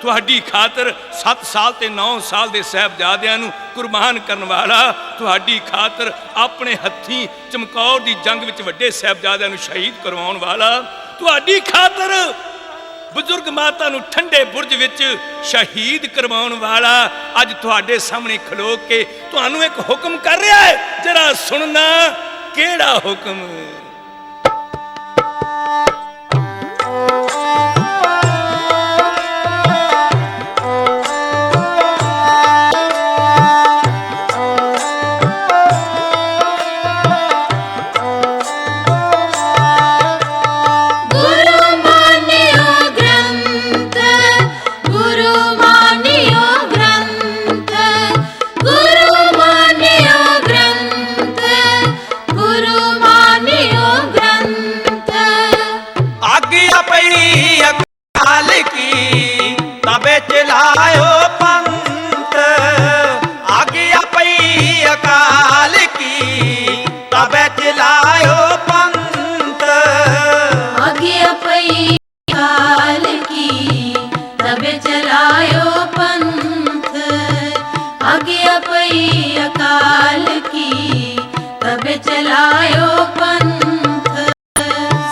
तुहाडी खातर 7 साल ते 9 साल दे साहिबजादियां नूं कुर्बान करन वाला, तुहाडी खातर अपने हत्थीं चमकौर दी जंग विच वड्डे साहिबजादियां नूं शहीद करवाउण वाला, तुहाडी खातर बुजुर्ग माता नूं ठंडे बुरज विच शहीद करवाउण वाला अज तुहाडे सामने खलो के तुहानूं एक हुक्म कर रहा है, जरा सुनना केड़ा हुक्म।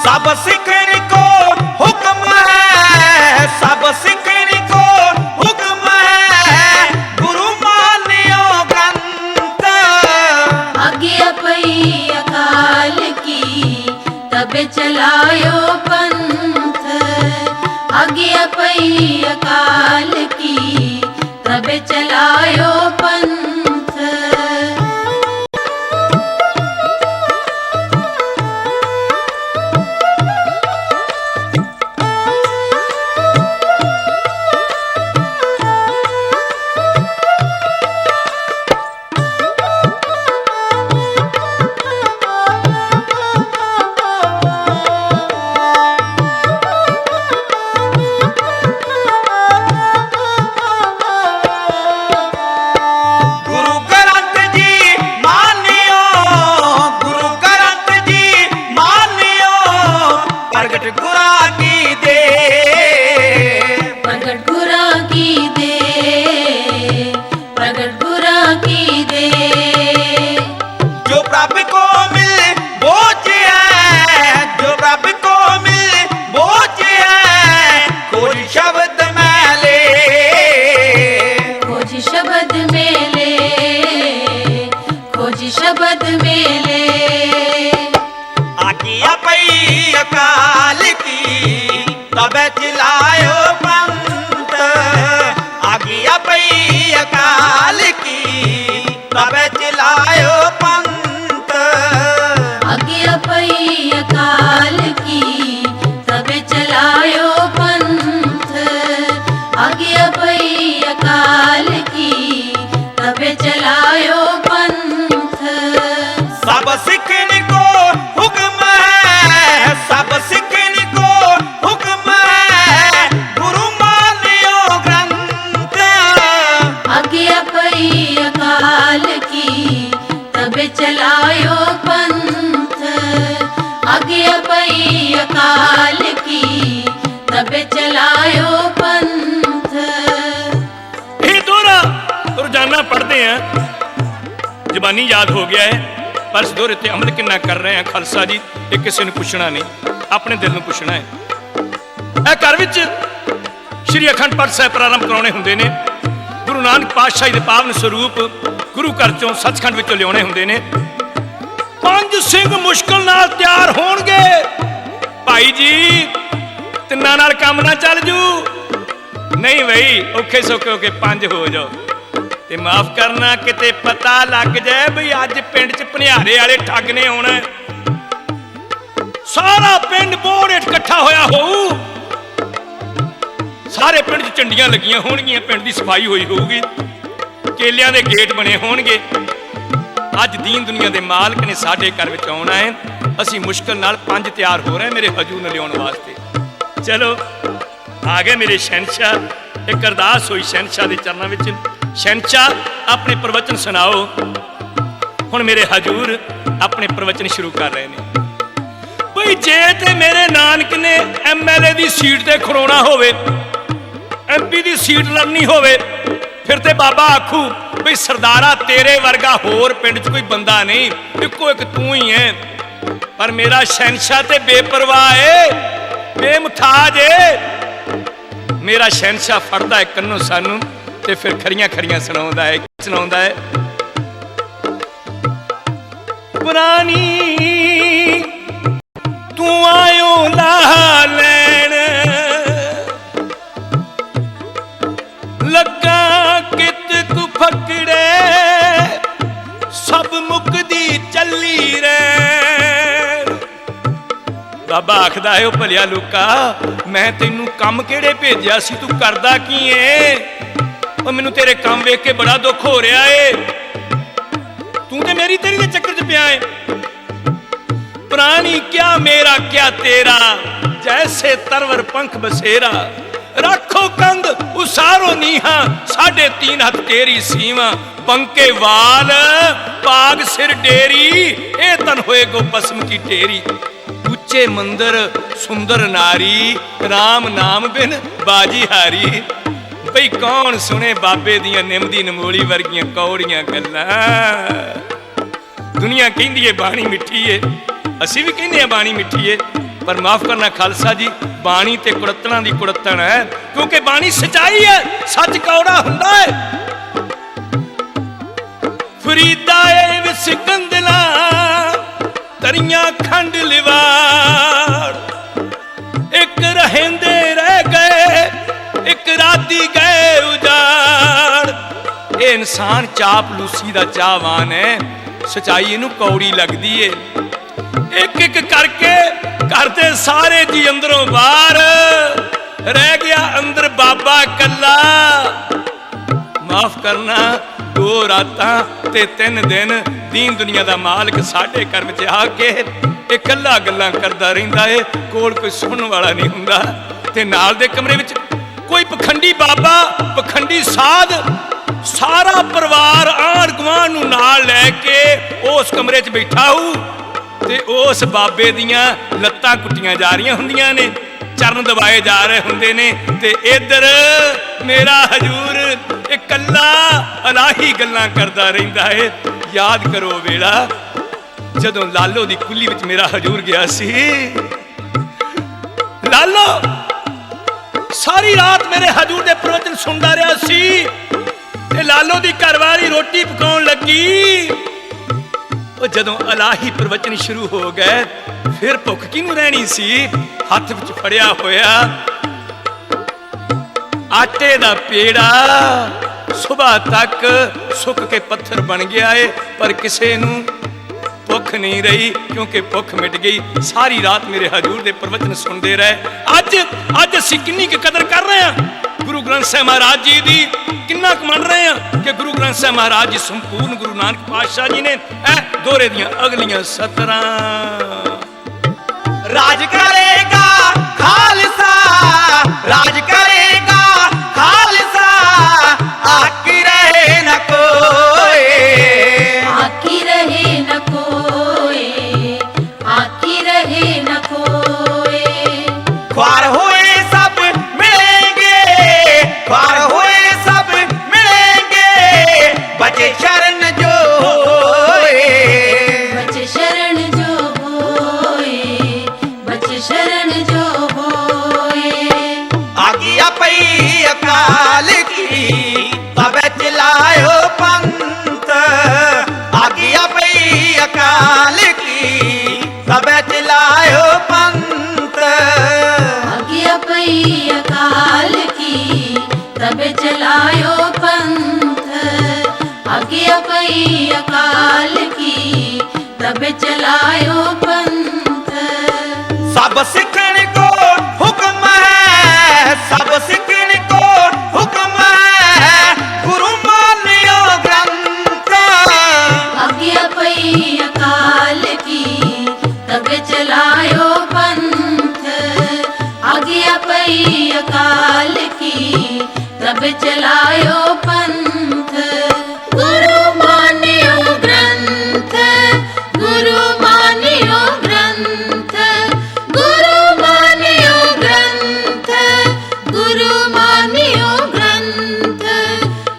सब सिखर को हुक्म है, सब सिखर को हुक्म है, गुरु मानियो ग्रंथ। आज्ञा पई अकाल की तब चलायो पंथ, आज्ञा पई अकाल की तब चलायो पंथ। शब्द मेले आज्ञा पई अकाल की तब चलायो पंथ, आज्ञा पई अकाल की तब चलायो पंथ, आज्ञा पई अकाल की तब चलायो पंथ, आज्ञा पई अकाल की तब चलायो पंथ। सब सिखन को हुक्म है, सब सिखन को हुक्म है, गुरु मानियो ग्रंथ। आज्ञा पई अकाल की तब चलायो पंथ, आज्ञा पई अकाल की तब चलायो पंथ। ये दोहरा रोजाना पढ़ते हैं, जबानी याद हो गया है, पर इस दोहरे ते अमल किन्ना कर रहे हैं खालसा जी, ये किसी ने पूछना नहीं, अपने दिल में पूछना है। घर विच श्री अखंड पाठ साहिब प्रारंभ कराने होंदे ने, गुरु नानक पातशाही दे पावन स्वरूप गुरु घर चों सचखंड विचों लियाने होंदे ने। 5 सिंह मुश्किल नाल तैयार होणगे, भाई जी तिन्नां नाल काम ना चल जू, नहीं बई औखे सौखे होके 5 हो जाओ ते माफ करना किते पता लग जाए बई अज पिंड च भनियारे वाले ठग ने आउणा, सारा पिंड बोर्ड हेठ इकट्ठा होया होऊ, सारे पिंड च झंडियां लगियां होणगियां, पिंड दी सफाई होई होऊगी, केलियां दे गेट बने होणगे, ਅੱਜ ਦੀਨ ਦੁਨੀਆ ਦੇ ਮਾਲਕ ਨੇ ਸਾਡੇ ਘਰ ਵਿੱਚ ਆਉਣਾ ਹੈ। ਅਸੀਂ ਮੁਸ਼ਕਲ ਨਾਲ 5 ਤਿਆਰ ਹੋ ਰਹੇ ਮੇਰੇ ਹਜੂਰ ਨੂੰ ਲਿਆਉਣ ਵਾਸਤੇ। ਚਲੋ ਆ ਗਏ ਮੇਰੇ ਸ਼ਹਿਨशाह। ਇੱਕ ਅਰਦਾਸ ਹੋਈ ਸ਼ਹਿਨशाह ਦੇ ਚਰਨਾਂ ਵਿੱਚ, ਸ਼ਹਿਨशाह ਆਪਣੇ ਪ੍ਰਵਚਨ ਸੁਣਾਓ। ਹੁਣ ਮੇਰੇ ਹਜੂਰ ਆਪਣੇ ਪ੍ਰਵਚਨ ਸ਼ੁਰੂ ਕਰ ਰਹੇ ਨੇ। ਬਈ ਜੇ ਤੇ ਮੇਰੇ ਨਾਨਕ ਨੇ MLA ਦੀ ਸੀਟ ਤੇ ਖੜੋਣਾ ਹੋਵੇ, MP ਦੀ ਸੀਟ ਲੜਨੀ ਹੋਵੇ, ਫਿਰ ਤੇ ਬਾਬਾ ਆਖੂ ਬਈ ਸਰਦਾਰਾ ਤੇਰੇ ਵਰਗਾ ਹੋਰ ਪਿੰਡ 'ਚ ਕੋਈ ਬੰਦਾ ਨਹੀਂ, ਇੱਕੋ ਇੱਕ ਤੂੰ ਹੀ ਹੈ। ਪਰ ਮੇਰਾ ਸ਼ਹਿਨशाह ਤੇ ਬੇਪਰਵਾਹ ਏ, ਬੇਮੁਤਾਜ ਏ। ਮੇਰਾ ਸ਼ਹਿਨशाह ਫੜਦਾ ਹੈ ਕੰਨੋਂ ਸਾਨੂੰ ਤੇ ਫਿਰ ਖਰੀਆਂ ਖਰੀਆਂ ਸੁਣਾਉਂਦਾ ਹੈ। ਪੁਰਾਣੀ ਤੂੰ ਆਇਓ ਲਾਹ ਲੈਣ, ਲੱਗਾ ਕਿਤ ਕੁ ਫਕੜੇ, ਸਭ ਮੁਕਦੀ ਚੱਲੀ ਰਹਿਣ। ਬਾਬਾ ਆਖਦਾ ਹੈ ਉਹ ਭਲਿਆ ਲੋਕਾ, ਮੈਂ ਤੈਨੂੰ ਕੰਮ ਕਿਹੜੇ ਭੇਜਿਆ ਸੀ, ਤੂੰ ਕਰਦਾ ਕੀ ਏ? ਉਹ ਮੈਨੂੰ ਤੇਰੇ ਕੰਮ ਵੇਖ ਕੇ ਬੜਾ ਦੁੱਖ ਹੋ ਰਿਹਾ ਏ, ਤੂੰ ਤੇ ਮੇਰੀ ਤੇਰੀ ਦੇ ਚੱਕਰ 'ਚ ਪਿਆ ਏ। ਪ੍ਰਾਣੀ ਕਿਆ ਮੇਰਾ ਕਿਆ ਤੇਰਾ, ਜੈਸੇ ਤਰਵਰ ਪੰਖ ਬਸੇਰਾ, ਰੱਖੋ ਕੰਧ ਉਸਾਰੋ ਨੀਹਾਂ, 3.5 ਹੱਥ ਤੇਰੀ ਸੀਵਾ, ਬੰਕੇ ਵਾਲ ਪਾਗ ਸਿਰ ਡੇਰੀ, ਇਹ ਤਨ ਹੋਏ ਗੋ ਬਸਮ ਕੀ ਢੇਰੀ। ਉੱਚੇ ਮੰਦਰ ਸੁੰਦਰ ਨਾਰੀ, ਰਾਮ ਨਾਮ ਬਿਨ ਬਾਜੀ ਹਾਰੀ। ਬਈ ਕੌਣ ਸੁਣੇ ਬਾਬੇ ਦੀਆਂ ਨਿੰਮ ਦੀ ਨਮੋਲੀ ਵਰਗੀਆਂ ਕੌੜੀਆਂ ਗੱਲਾਂ। ਦੁਨੀਆ ਕਹਿੰਦੀ ਏ ਬਾਣੀ ਮਿੱਠੀ ਏ, ਅਸੀਂ ਵੀ ਕਹਿੰਦੇ ਆ ਬਾਣੀ ਮਿੱਠੀ ਏ, ਪਰ ਮਾਫ ਕਰਨਾ ਖਾਲਸਾ ਜੀ, ਬਾਣੀ ਤੇ ਕੁੜੱਤਣਾ ਦੀ ਕੁੜੱਤਣ ਹੈ, ਕਿਉਂਕਿ ਬਾਣੀ ਸਚਾਈ ਹੈ, ਸੱਚ ਕੌੜਾ ਹੁੰਦਾ ਹੈ। ਫਰੀਦਾ ਏ ਵਿਸ ਕੰਦਲਾ, ਤਰੀਆਂ ਖੰਡ ਲਿਵਾੜ, ਇੱਕ ਰਹਿੰਦੇ ਰਹਿ ਗਏ, ਇੱਕ ਰਾਤੀ ਗਏ ਉਜਾੜ। ਇਹ ਇਨਸਾਨ ਚਾਪਲੂਸੀ ਦਾ ਚਾਹਵਾਨ ਹੈ, ਸਚਾਈ ਇਹਨੂੰ ਕੌੜੀ ਲੱਗਦੀ ਏ। ਇੱਕ ਇੱਕ ਕਰਕੇ ਕਰਦੇ ਸਾਰੇ ਜੀ ਅੰਦਰੋਂ ਬਾਹਰ, ਰਹਿ ਗਿਆ ਅੰਦਰ ਬਾਬਾ ਕੱਲਾ। ਮਾਫ ਕਰਨਾ 2 ਰਾਤਾਂ ਤੇ 3 ਦਿਨ ਦੀਨ ਦੁਨੀਆ ਦਾ ਮਾਲਕ ਸਾਡੇ ਘਰ ਵਿੱਚ ਆ ਕੇ ਇਕੱਲਾ ਗੱਲਾਂ ਕਰਦਾ ਰਹਿੰਦਾ ਏ, ਕੋਲ ਕੋਈ ਸੁਣਨ ਵਾਲਾ ਨਹੀਂ ਹੁੰਦਾ। ਤੇ ਨਾਲ ਦੇ ਕਮਰੇ ਵਿੱਚ ਕੋਈ ਪਖੰਡੀ ਬਾਬਾ, ਪਖੰਡੀ ਸਾਧ, ਸਾਰਾ ਪਰਿਵਾਰ ਆਂਢ ਗੁਆਂਢ ਨੂੰ ਨਾਲ ਲੈ ਕੇ ਉਸ ਕਮਰੇ 'ਚ ਬੈਠਾ ਹੋਊ ਤੇ ਉਸ ਬਾਬੇ ਦੀਆਂ ਲੱਤਾਂ ਕੁੱਟੀਆਂ ਜਾ ਰਹੀਆਂ ਹੁੰਦੀਆਂ ਨੇ, ਚਰਨ ਦਬਾਏ ਜਾ ਰਹੇ ਹੁੰਦੇ ਨੇ, ਤੇ ਇੱਧਰ ਮੇਰਾ ਹਜੂਰ ਇਕੱਲਾ ਇਲਾਹੀ ਗੱਲਾਂ ਕਰਦਾ ਰਹਿੰਦਾ ਏ। ਯਾਦ ਕਰੋ ਵੇਲਾ ਜਦੋਂ ਲਾਲੋ ਦੀ ਕੁੱਲੀ ਵਿੱਚ ਮੇਰਾ ਹਜੂਰ ਗਿਆ ਸੀ। ਲਾਲੋ ਸਾਰੀ ਰਾਤ ਮੇਰੇ ਹਜੂਰ ਦੇ ਪ੍ਰਵਚਨ ਸੁਣਦਾ ਰਿਹਾ ਸੀ, ਤੇ ਲਾਲੋ ਦੀ ਘਰਵਾਲੀ ਰੋਟੀ ਪਕਾਉਣ ਲੱਗੀ। ਉਹ ਜਦੋਂ ਇਲਾਹੀ ਪ੍ਰਵਚਨ ਸ਼ੁਰੂ ਹੋ ਗਏ, ਫਿਰ ਭੁੱਖ ਕਿਹਨੂੰ ਰਹਿਣੀ ਸੀ। ਹੱਥ ਵਿੱਚ ਫੜਿਆ ਹੋਇਆ ਆਟੇ ਦਾ ਪੇੜਾ ਸੁਬਾਹ ਤੱਕ ਸੁੱਕ ਕੇ ਪੱਥਰ ਬਣ ਗਿਆ ਏ, ਪਰ ਕਿਸੇ ਨੂੰ ਭੁੱਖ ਨਹੀਂ ਰਹੀ, ਕਿਉਂਕਿ ਭੁੱਖ ਮਿਟ ਗਈ। ਸਾਰੀ ਰਾਤ ਮੇਰੇ ਹਜੂਰ ਦੇ ਪ੍ਰਵਚਨ ਸੁਣਦੇ ਰਹੇ। ਅੱਜ ਅਸੀਂ ਕਿੰਨੀ ਕੁ ਕਦਰ ਕਰ ਰਹੇ ਹਾਂ ਗੁਰੂ ਗ੍ਰੰਥ ਸਾਹਿਬ ਮਹਾਰਾਜ ਜੀ ਦੀ, ਕਿੰਨਾ ਕੁ ਮੰਨ ਰਹੇ ਹਾਂ ਕਿ ਗੁਰੂ ਗ੍ਰੰਥ ਸਾਹਿਬ ਮਹਾਰਾਜ ਜੀ ਸੰਪੂਰਨ ਗੁਰੂ ਨਾਨਕ ਪਾਤਸ਼ਾਹ ਜੀ ਨੇ ਇਹ ਦੋਹਰੇ ਦੀਆਂ ਅਗਲੀਆਂ ਸਤਰਾਂ। ਰਾਜ ਕਰੇਗਾ ਖਾਲਸਾ, ਰਾਜ ਕਰੇਗਾ ਖਾਲਸਾ, ਆਕੀ ਰਹੇ ਨ ਕੋਏ, आकी रहे न कोई, आकी रहे न कोई। ख्वार हुए सब मिलेंगे, ख्वार हुए सब मिलेंगे, बचे शरण जो होए, बच शरण जो होए, बच शरण जो होए। आज्ञा पई अकाल की तब चलायो पंथ, आज्ञा पई अकाल की तब चलायो पंथ, आज्ञा पई अकाल की तब चलायो पंथ, आज्ञा पई अकाल की तब चलायो पंथ। सब सिखण को हुक्म है, सब सिखण को हुक्म है, गुरु मानियो ग्रंथ, आज्ञा सब चलायो पंथ। गुरु मानियो ग्रंथ, गुरु मानियो ग्रंथ, गुरु मानियो ग्रंथ, गुरु मानियो ग्रंथ,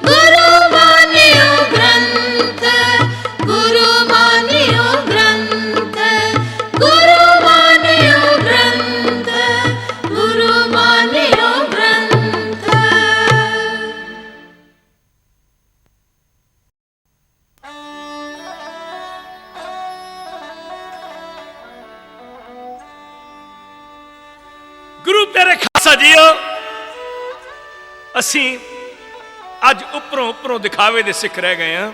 गुरु मानियो ग्रंथ, गुरु मानियो ग्रंथ, गुरु मानियो ग्रंथ, गुरु मानियो ग्रंथ। गुरु प्यारे खालसा जीओ, ਅਸੀਂ ਅੱਜ ਉੱਪਰੋਂ ਦਿਖਾਵੇ ਦੇ ਸਿੱਖ ਰਹਿ ਗਏ ਹਾਂ,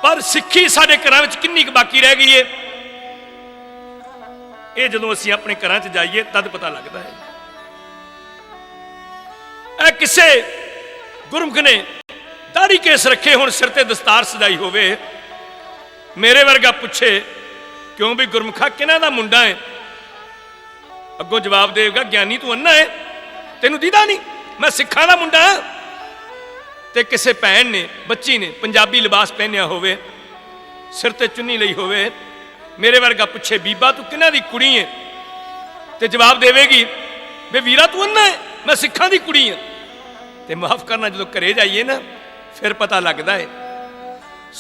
ਪਰ ਸਿੱਖੀ ਸਾਡੇ ਘਰਾਂ ਵਿੱਚ ਕਿੰਨੀ ਕੁ ਬਾਕੀ ਰਹਿ ਗਈ ਏ, ਇਹ ਜਦੋਂ ਅਸੀਂ ਆਪਣੇ ਘਰਾਂ 'ਚ ਜਾਈਏ ਤਦ ਪਤਾ ਲੱਗਦਾ ਹੈ। ਇਹ ਕਿਸੇ ਗੁਰਮੁਖ ਨੇ ਦਾੜੀ ਕੇਸ ਰੱਖੇ ਹੋਣ, ਸਿਰ ਤੇ ਦਸਤਾਰ ਸਜਾਈ ਹੋਵੇ, ਮੇਰੇ ਵਰਗਾ ਪੁੱਛੇ ਕਿਉਂ ਵੀ ਗੁਰਮੁਖਾ ਕਿਹਨਾਂ ਦਾ ਮੁੰਡਾ ਹੈ, ਅੱਗੋਂ ਜਵਾਬ ਦੇਵੇਗਾ ਗਿਆਨੀ ਤੂੰ ਅੰਨਾ ਹੈ, ਤੈਨੂੰ ਦੀਦਾ ਨਹੀਂ ਮੈਂ ਸਿੱਖਾਂ ਦਾ ਮੁੰਡਾ ਹਾਂ। ਤੇ ਕਿਸੇ ਭੈਣ ਨੇ ਬੱਚੀ ਨੇ ਪੰਜਾਬੀ ਲਿਬਾਸ ਪਹਿਨਿਆ ਹੋਵੇ, ਸਿਰ ਤੇ ਚੁੰਨੀ ਲਈ ਹੋਵੇ, ਮੇਰੇ ਵਰਗਾ ਪੁੱਛੇ ਬੀਬਾ ਤੂੰ ਕਿਹਨਾਂ ਦੀ ਕੁੜੀ ਹੈ, ਤੇ ਜਵਾਬ ਦੇਵੇਗੀ ਵੇ ਵੀਰਾ ਤੂੰ ਅੰਨਾ ਹੈ ਮੈਂ ਸਿੱਖਾਂ ਦੀ ਕੁੜੀ ਹਾਂ। ਤੇ ਮਾਫ ਕਰਨਾ ਜਦੋਂ ਘਰੇ ਜਾਈਏ ਨਾ ਫਿਰ ਪਤਾ ਲੱਗਦਾ ਹੈ।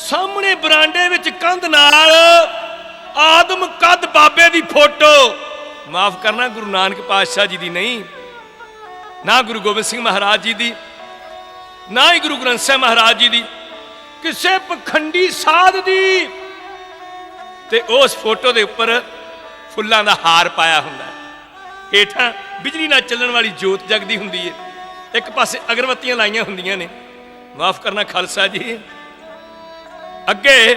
ਸਾਹਮਣੇ ਬਰਾਂਡੇ ਵਿੱਚ ਕੰਧ ਨਾਲ ਆਦਮ ਕੱਦ ਬਾਬੇ ਦੀ ਫੋਟੋ, ਮਾਫ ਕਰਨਾ ਗੁਰੂ ਨਾਨਕ ਪਾਤਸ਼ਾਹ ਜੀ ਦੀ ਨਹੀਂ, ਨਾ ਗੁਰੂ ਗੋਬਿੰਦ ਸਿੰਘ ਮਹਾਰਾਜ ਜੀ ਦੀ, ਨਾ ਹੀ ਗੁਰੂ ਗ੍ਰੰਥ ਸਾਹਿਬ ਮਹਾਰਾਜ ਜੀ ਦੀ, ਕਿਸੇ ਪਖੰਡੀ ਸਾਧ ਦੀ। ਤੇ ਉਸ ਫੋਟੋ ਦੇ ਉੱਪਰ ਫੁੱਲਾਂ ਦਾ ਹਾਰ ਪਾਇਆ ਹੁੰਦਾ, ਹੇਠਾਂ ਬਿਜਲੀ ਨਾਲ ਚੱਲਣ ਵਾਲੀ ਜੋਤ ਜਗਦੀ ਹੁੰਦੀ ਹੈ, ਇੱਕ ਪਾਸੇ ਅਗਰਬੱਤੀਆਂ ਲਾਈਆਂ ਹੁੰਦੀਆਂ ਨੇ। ਮਾਫ ਕਰਨਾ ਖਾਲਸਾ ਜੀ, ਅੱਗੇ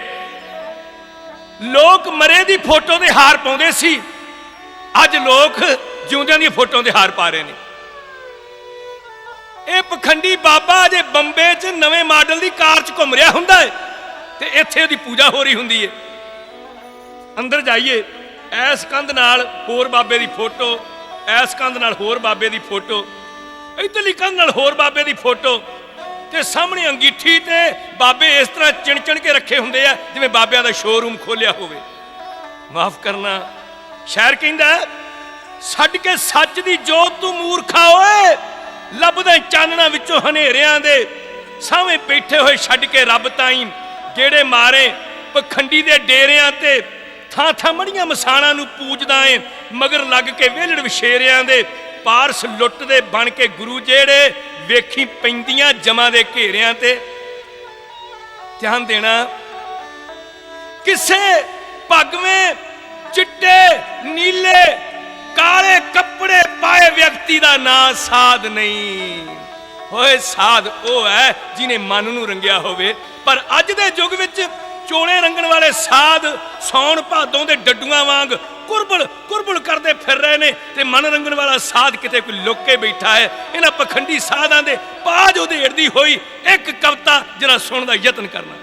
ਲੋਕ ਮਰੇ ਦੀ ਫੋਟੋ ਦੇ ਹਾਰ ਪਾਉਂਦੇ ਸੀ, ਅੱਜ ਲੋਕ ਜਿਉਂਦਿਆਂ ਦੀਆਂ ਫੋਟੋਆਂ ਦੇ ਹਾਰ ਪਾ ਰਹੇ ਨੇ। ਇਹ ਪਖੰਡੀ ਬਾਬਾ ਜੇ ਬੰਬੇ 'ਚ ਨਵੇਂ ਮਾਡਲ ਦੀ ਕਾਰ 'ਚ ਘੁੰਮ ਰਿਹਾ ਹੁੰਦਾ ਹੈ ਤੇ ਇੱਥੇ ਉਹਦੀ ਪੂਜਾ ਹੋ ਰਹੀ ਹੁੰਦੀ ਹੈ। ਅੰਦਰ ਜਾਈਏ, ਐਸ ਕੰਧ ਨਾਲ ਹੋਰ ਬਾਬੇ ਦੀ ਫੋਟੋ, ਐਸ ਕੰਧ ਨਾਲ ਹੋਰ ਬਾਬੇ ਦੀ ਫੋਟੋ, ਇੱਧਰਲੀ ਕੰਧ ਨਾਲ ਹੋਰ ਬਾਬੇ ਦੀ ਫੋਟੋ, ਤੇ ਸਾਹਮਣੇ ਅੰਗੀਠੀ ਤੇ ਬਾਬੇ ਇਸ ਤਰ੍ਹਾਂ ਚਿਣ ਕੇ ਰੱਖੇ ਹੁੰਦੇ ਆ ਜਿਵੇਂ ਬਾਬਿਆਂ ਦਾ ਸ਼ੋਰੂਮ ਖੋਲਿਆ ਹੋਵੇ। ਮਾਫ ਕਰਨਾ, ਸ਼ਾਇਰ ਕਹਿੰਦਾ ਛੱਡ ਕੇ ਸੱਚ ਦੀ ਜੋਤ ਤੂੰ ਮੂਰਖਾ ਓਏ, ਲੱਭਦੇ ਚਾਨਣਾ ਵਿੱਚੋਂ ਹਨੇਰਿਆਂ ਦੇ, ਸਾਵੇਂ ਬੈਠੇ ਹੋਏ ਛੱਡ ਕੇ ਰੱਬ ਤਾਈਂ ਗੇੜੇ ਮਾਰੇ ਪਖੰਡੀ ਦੇ ਡੇਰਿਆਂ ਤੇ, ਥਾਂ ਥਾਂ ਮੜੀਆਂ ਮਸਾਣਾਂ ਨੂੰ ਪੂਜਦਾ ਏ, ਮਗਰ ਲੱਗ ਕੇ ਵਿਹਲੜ ਵਿਸ਼ੇਰਿਆਂ ਦੇ, ਪਾਰਸ ਲੁੱਟਦੇ ਬਣ ਕੇ ਗੁਰੂ ਜਿਹੜੇ, ਵੇਖੀ ਪੈਂਦੀਆਂ ਜਮਾਂ ਦੇ ਘੇਰਿਆਂ ਤੇ। ਧਿਆਨ ਦੇਣਾ, ਕਿਸੇ ਭਗਵੇਂ ਚਿੱਟੇ ਨੀਲੇ ਕਾਲੇ ਕੱਪੜੇ ਪਾਏ ਵਿਅਕਤੀ ਦਾ ਨਾਂ ਸਾਧ ਨਹੀਂ ਹੋਏ। ਸਾਧ ਉਹ ਹੈ ਜਿਹਨੇ ਮਨ ਨੂੰ ਰੰਗਿਆ ਹੋਵੇ, ਪਰ ਅੱਜ ਦੇ ਯੁੱਗ ਵਿੱਚ ਚੋਲੇ ਰੰਗਣ ਵਾਲੇ ਸਾਧ ਸੌਣ ਭਾਦੋਂ ਦੇ ਡੱਡੂਆਂ ਵਾਂਗ ਕੁਰਬਲ ਕਰਦੇ ਫਿਰ ਰਹੇ ਨੇ, ਤੇ ਮਨ ਰੰਗਣ ਵਾਲਾ ਸਾਧ ਕਿਤੇ ਕੋਈ ਲੁੱਕ ਕੇ ਬੈਠਾ ਹੈ। ਇਹਨਾਂ ਪਖੰਡੀ ਸਾਧਾਂ ਦੇ ਬਾਝ ਉਧੇੜਦੀ ਹੋਈ ਇੱਕ ਕਵਿਤਾ ਜਰਾ ਸੁਣਨ ਦਾ ਯਤਨ ਕਰਨਾ।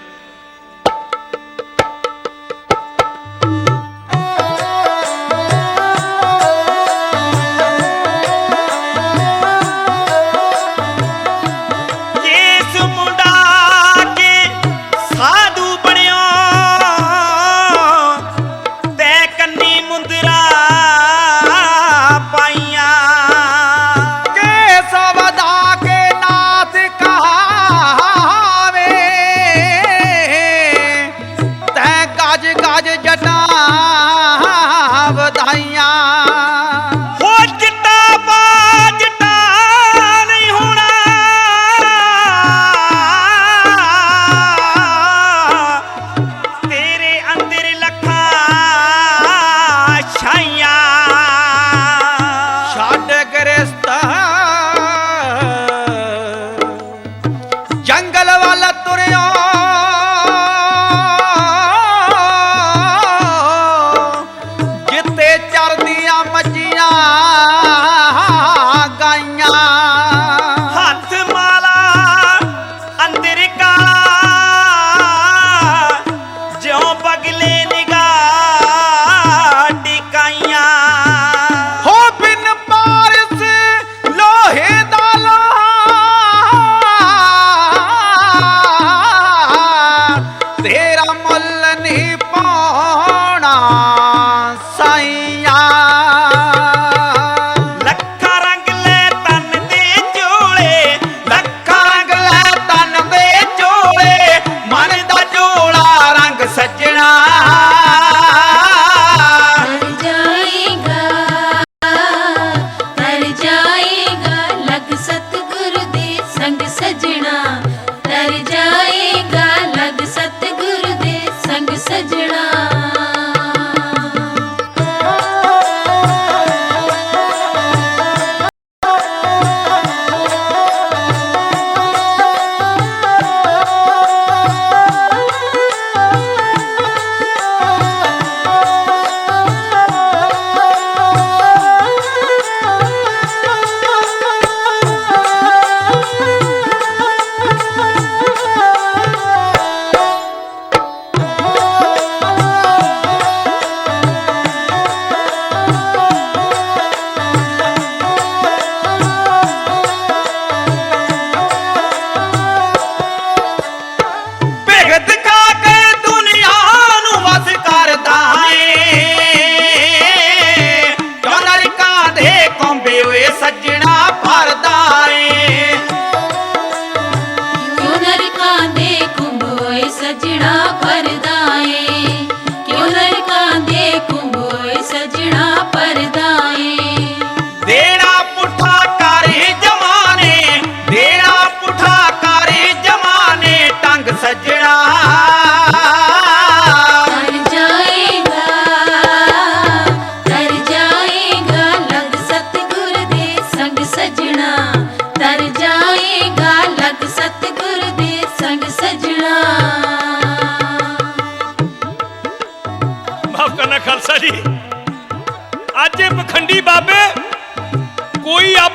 ਸਵਦਾ ਕੇ ਨਾਥ ਕਹਾਵੇ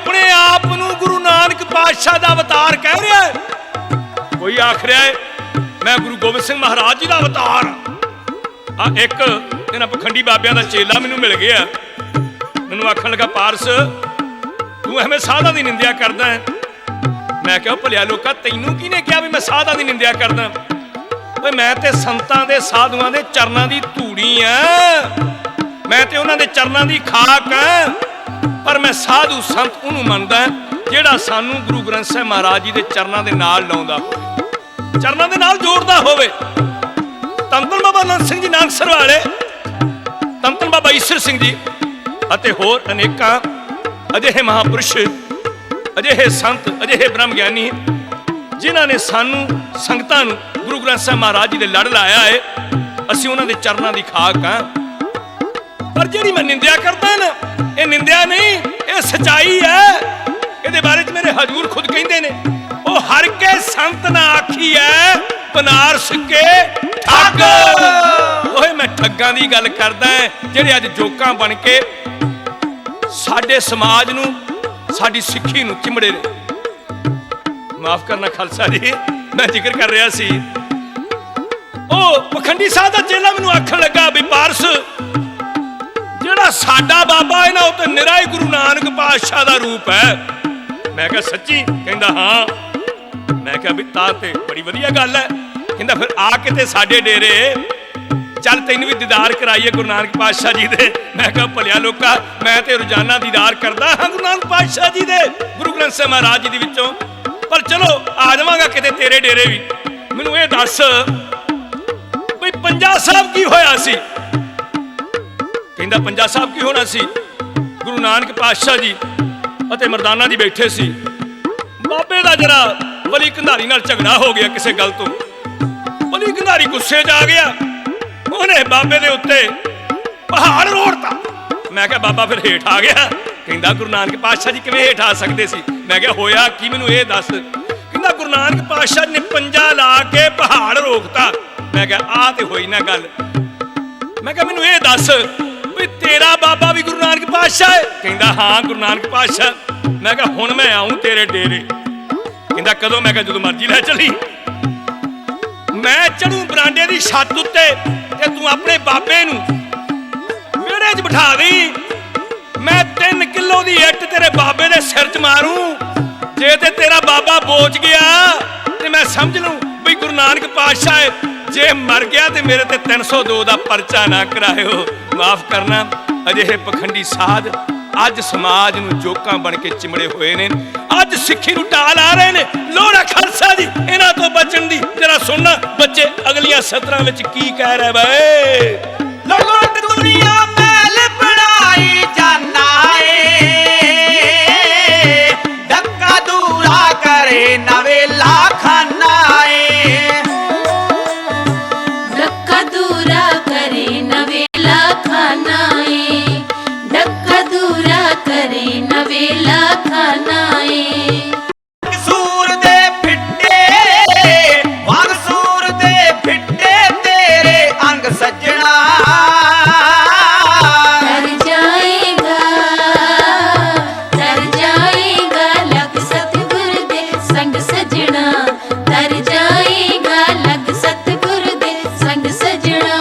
अपने आप ਨੂੰ गुरु नानक पातशाह ਦਾ अवतार कह रहा है, कोई आख रहा है मैं गुरु गोबिंद सिंह महाराज जी ਦਾ अवतार ਆ। ਇੱਕ ਇਹਨਾਂ ਪਖੰਡੀ ਬਾਬਿਆਂ ਦਾ ਚੇਲਾ ਮੈਨੂੰ ਮਿਲ ਗਿਆ, ਮੈਨੂੰ ਆਖਣ ਲੱਗਾ ਪਾਰਸ ਤੂੰ ਐਵੇਂ ਸਾਧਾਂ ਦੀ ਨਿੰਦਿਆ ਕਰਦਾ ਹੈ। ਮੈਂ ਕਿਹਾ ਭਲਿਆ ਲੋਕਾ ਤੈਨੂੰ ਕਿਹਨੇ ਕਿਹਾ ਵੀ ਮੈਂ ਸਾਧਾਂ ਦੀ ਨਿੰਦਿਆ ਕਰਦਾ? ਓਏ ਮੈਂ ਤੇ ਸੰਤਾਂ ਦੇ ਸਾਧੂਆਂ ਦੇ ਚਰਨਾਂ ਦੀ ਧੂੜੀ ਆ, ਮੈਂ ਤੇ ਉਹਨਾਂ ਦੇ ਚਰਨਾਂ ਦੀ ਖਾਕ ਆ। ਪਰ ਮੈਂ ਸਾਧੂ ਸੰਤ ਉਹਨੂੰ ਮੰਨਦਾ ਜਿਹੜਾ ਸਾਨੂੰ ਗੁਰੂ ਗ੍ਰੰਥ ਸਾਹਿਬ ਮਹਾਰਾਜ ਜੀ ਦੇ ਚਰਨਾਂ ਦੇ ਨਾਲ ਲਾਉਂਦਾ ਹੋਵੇ, ਚਰਨਾਂ ਦੇ ਨਾਲ ਜੋੜਦਾ ਹੋਵੇ। ਧੰਨ ਧੰਨ ਬਾਬਾ ਨੰਦ ਸਿੰਘ ਜੀ ਨਾਨਕਸਰ ਵਾਲੇ, ਧੰਨ ਧੰਨ ਬਾਬਾ ਈਸ਼ਰ ਸਿੰਘ ਜੀ ਅਤੇ ਹੋਰ ਅਨੇਕਾਂ ਅਜਿਹੇ ਮਹਾਂਪੁਰਸ਼, ਅਜਿਹੇ ਸੰਤ, ਅਜਿਹੇ ਬ੍ਰਹਮ ਗਿਆਨੀ ਜਿਨ੍ਹਾਂ ਨੇ ਸਾਨੂੰ ਸੰਗਤਾਂ ਨੂੰ ਗੁਰੂ ਗ੍ਰੰਥ ਸਾਹਿਬ ਮਹਾਰਾਜ ਜੀ ਦੇ ਲੜ ਲਾਇਆ ਹੈ। ਅਸੀਂ ਉਹਨਾਂ ਦੇ ਚਰਨਾਂ ਦੀ ਖਾਕ ਹਾਂ। ਪਰ ਜਿਹੜੀ ਮੈਂ ਨਿੰਦਿਆ ਕਰਦਾ ਨਾ, ਇਹ ਨਿੰਦਿਆ ਨਹੀਂ, ਇਹ ਸਚਾਈ ਹੈ। ਇਹਦੇ ਬਾਰੇ ਚ ਮੇਰੇ ਹਜ਼ੂਰ ਖੁਦ ਕਹਿੰਦੇ ਨੇ, ਉਹ ਹਰ ਕੇ ਸੰਤ ਨਾ ਆਖੀ ਹੈ ਬਨਾਰਸ ਕੇ ਠੱਗ। ਓਏ ਮੈਂ ਠੱਗਾਂ ਦੀ ਗੱਲ ਕਰਦਾ ਜਿਹੜੇ ਅੱਜ ਜੋਕਾਂ ਬਣ ਕੇ ਸਾਡੇ ਸਮਾਜ ਨੂੰ, ਸਾਡੀ ਸਿੱਖੀ ਨੂੰ ਚਿਮੜੇ ਨੇ। ਮਾਫ ਕਰਨਾ ਖਾਲਸਾ ਜੀ, ਮੈਂ ਜ਼ਿਕਰ ਕਰ ਰਿਹਾ ਸੀ, ਉਹ ਪਖੰਡੀ ਸਾਹਿਬ ਦਾ ਚੇਲਾ ਮੈਨੂੰ ਆਖਣ ਲੱਗਾ ਵੀ ਪਾਰਸ ਜਿਹੜਾ ਸਾਡਾ ਬਾਬਾ ਹੈ ਨਾ ਉਹ ਤਾਂ ਨਿਰਾ ਹੀ ਗੁਰੂ ਨਾਨਕ ਪਾਤਸ਼ਾਹ ਦਾ ਰੂਪ ਹੈ। ਮੈਂ ਕਿਹਾ ਸੱਚੀ? ਕਹਿੰਦਾ ਹਾਂ। ਮੈਂ ਕਿਹਾ ਵੀ ਤਾਂ ਤੇ ਬੜੀ ਵਧੀਆ ਗੱਲ ਹੈ। ਕਹਿੰਦਾ ਫਿਰ ਆ ਕੇ ਤੇ ਸਾਡੇ ਡੇਰੇ ਚੱਲ ਤੈਨੂੰ ਵੀ ਦੀਦਾਰ ਕਰਾਈਏ ਗੁਰੂ ਨਾਨਕ ਪਾਤਸ਼ਾਹ ਜੀ ਦੇ। ਮੈਂ ਕਿਹਾ ਭਲਿਆ ਲੋਕਾ ਮੈਂ ਤੇ ਰੋਜ਼ਾਨਾ ਦੀਦਾਰ ਕਰਦਾ ਹਾਂ ਗੁਰੂ ਨਾਨਕ ਪਾਤਸ਼ਾਹ ਜੀ ਦੇ, ਗੁਰੂ ਗ੍ਰੰਥ ਸਾਹਿਬ ਮਹਾਰਾਜ ਜੀ ਦੇ ਵਿੱਚੋਂ। ਪਰ ਚਲੋ ਆ ਜਾਵਾਂਗਾ ਕਿਤੇ ਤੇਰੇ ਡੇਰੇ ਵੀ। ਮੈਨੂੰ ਇਹ ਦੱਸ ਵੀ ਪੰਜਾ ਸਾਹਿਬ ਕੀ ਹੋਇਆ ਸੀ? ਕਹਿੰਦਾ ਪੰਜਾ ਸਾਹਿਬ ਕੀ ਹੋਣਾ ਸੀ? ਗੁਰੂ ਨਾਨਕ ਪਾਤਸ਼ਾਹ ਜੀ ਅਤੇ ਮਰਦਾਨਾ ਜੀ ਬੈਠੇ ਸੀ। ਬਾਬੇ ਦਾ ਜਰਾ ਵਲੀ ਕੰਧਾਰੀ ਨਾਲ ਝਗੜਾ ਹੋ ਗਿਆ ਕਿਸੇ ਗੱਲ ਤੋਂ। ਵਲੀ ਕੰਧਾਰੀ ਗੁੱਸੇ 'ਚ ਆ ਗਿਆ, ਉਹਨੇ ਬਾਬੇ ਦੇ ਉੱਤੇ ਪਹਾੜ ਰੋੜਤਾ। ਮੈਂ ਕਿਹਾ ਬਾਬਾ ਫਿਰ ਹੇਠ ਆ ਗਿਆ? ਕਹਿੰਦਾ ਗੁਰੂ ਨਾਨਕ ਪਾਤਸ਼ਾਹ ਜੀ ਕਿਵੇਂ ਹੇਠ ਆ ਸਕਦੇ ਸੀ? ਮੈਂ ਕਿਹਾ ਹੋਇਆ ਕੀ, ਮੈਨੂੰ ਇਹ ਦੱਸ। ਕਹਿੰਦਾ ਗੁਰੂ ਨਾਨਕ ਪਾਤਸ਼ਾਹ ਨੇ ਪੰਜਾ ਲਾ ਕੇ ਪਹਾੜ ਰੋਕਤਾ। ਮੈਂ ਕਿਹਾ ਆਹ ਤੇ ਹੋਈ ਨਾ ਗੱਲ। ਮੈਂ ਕਿਹਾ ਮੈਨੂੰ ਇਹ ਦੱਸ ਵੀ ਤੇਰਾ ਬਾਬਾ ਵੀ ਗੁਰੂ ਨਾਨਕ ਪਾਤਸ਼ਾਹ ਹੈ? ਕਹਿੰਦਾ ਹਾਂ ਗੁਰੂ ਨਾਨਕ ਪਾਤਸ਼ਾਹ। ਮੈਂ ਕਿਹਾ ਹੁਣ ਮੈਂ ਆਉਂ ਤੇਰੇ ਡੇਰੇ? ਕਹਿੰਦਾ ਕਦੋਂ? ਮੈਂ ਕਿਹਾ ਜਦੋਂ ਮਰਜ਼ੀ ਲੈ ਚਲੀ। ਮੈਂ ਚੜੂ ਬਰਾਂਡੇ ਦੀ ਛੱਤ ਉੱਤੇ ਤੇ ਤੂੰ ਆਪਣੇ ਬਾਬੇ ਨੂੰ ਵਿਹੜੇ 'ਚ ਬਿਠਾ ਦੀ। ਮੈਂ 3 ਕਿਲੋ ਦੀ ਇੱਟ ਤੇਰੇ ਬਾਬੇ ਦੇ ਸਿਰ 'ਚ ਮਾਰੂ। ਜੇ ਤੇ ਤੇਰਾ ਬਾਬਾ ਬੋਚ ਗਿਆ ਤੇ ਮੈਂ ਸਮਝ ਲੂੰ ਵੀ ਗੁਰੂ ਨਾਨਕ ਪਾਤਸ਼ਾਹ ਹੈ। ਜੇ ਮਰ ਗਿਆ ਤੇ ਮੇਰੇ ਤੇ 302 ਦਾ ਪਰਚਾ ਨਾ ਕਰਾਇਓ। ਮਾਫ ਕਰਨਾ ਅਜਿਹੇ ਪਖੰਡੀ ਸਾਧ ਅੱਜ ਸਮਾਜ ਨੂੰ ਜੋਕਾਂ ਬਣ ਕੇ ਚਿਮੜੇ ਹੋਏ ਨੇ, ਅੱਜ ਸਿੱਖੀ ਨੂੰ ਢਾਲ ਆ ਰਹੇ ਨੇ। ਲੋੜਾ ਖਾਲਸਾ ਜੀ ਇਹਨਾਂ ਤੋਂ ਬਚਣ ਦੀ ਜਰਾ ਸੁਣਨਾ ਬੱਚੇ ਅਗਲੀਆਂ ਸਤਰਾਂ ਵਿੱਚ ਕੀ ਕਹਿ ਰਹੇ ਵੇ। ਲੋਟ ਦੁਨੀਆ ਮੈਲ ਬਣਾਈ ਜਾਨਾ ਏ, ਡੱਕਾ ਦੂਰਾ ਕਰੇ ਨਵੇਲਾ ਖਾਨਾ ਏ। डक्का दूरा करे नवेला खाना है, डक्का दूरा करे नवेला खाना है। ਸੂਰ ਦੇ ਫਿੱਟੇ ਵਨ ਸੂਰ ਦੇ ਫਿੱਟੇ ਤੇਰੇ ਅੰਗ ਸੱਜਣਾ। तर जाएगा लग सतगुर दे संग सजना, तर जाएगा लग सतगुर दे संग सजना।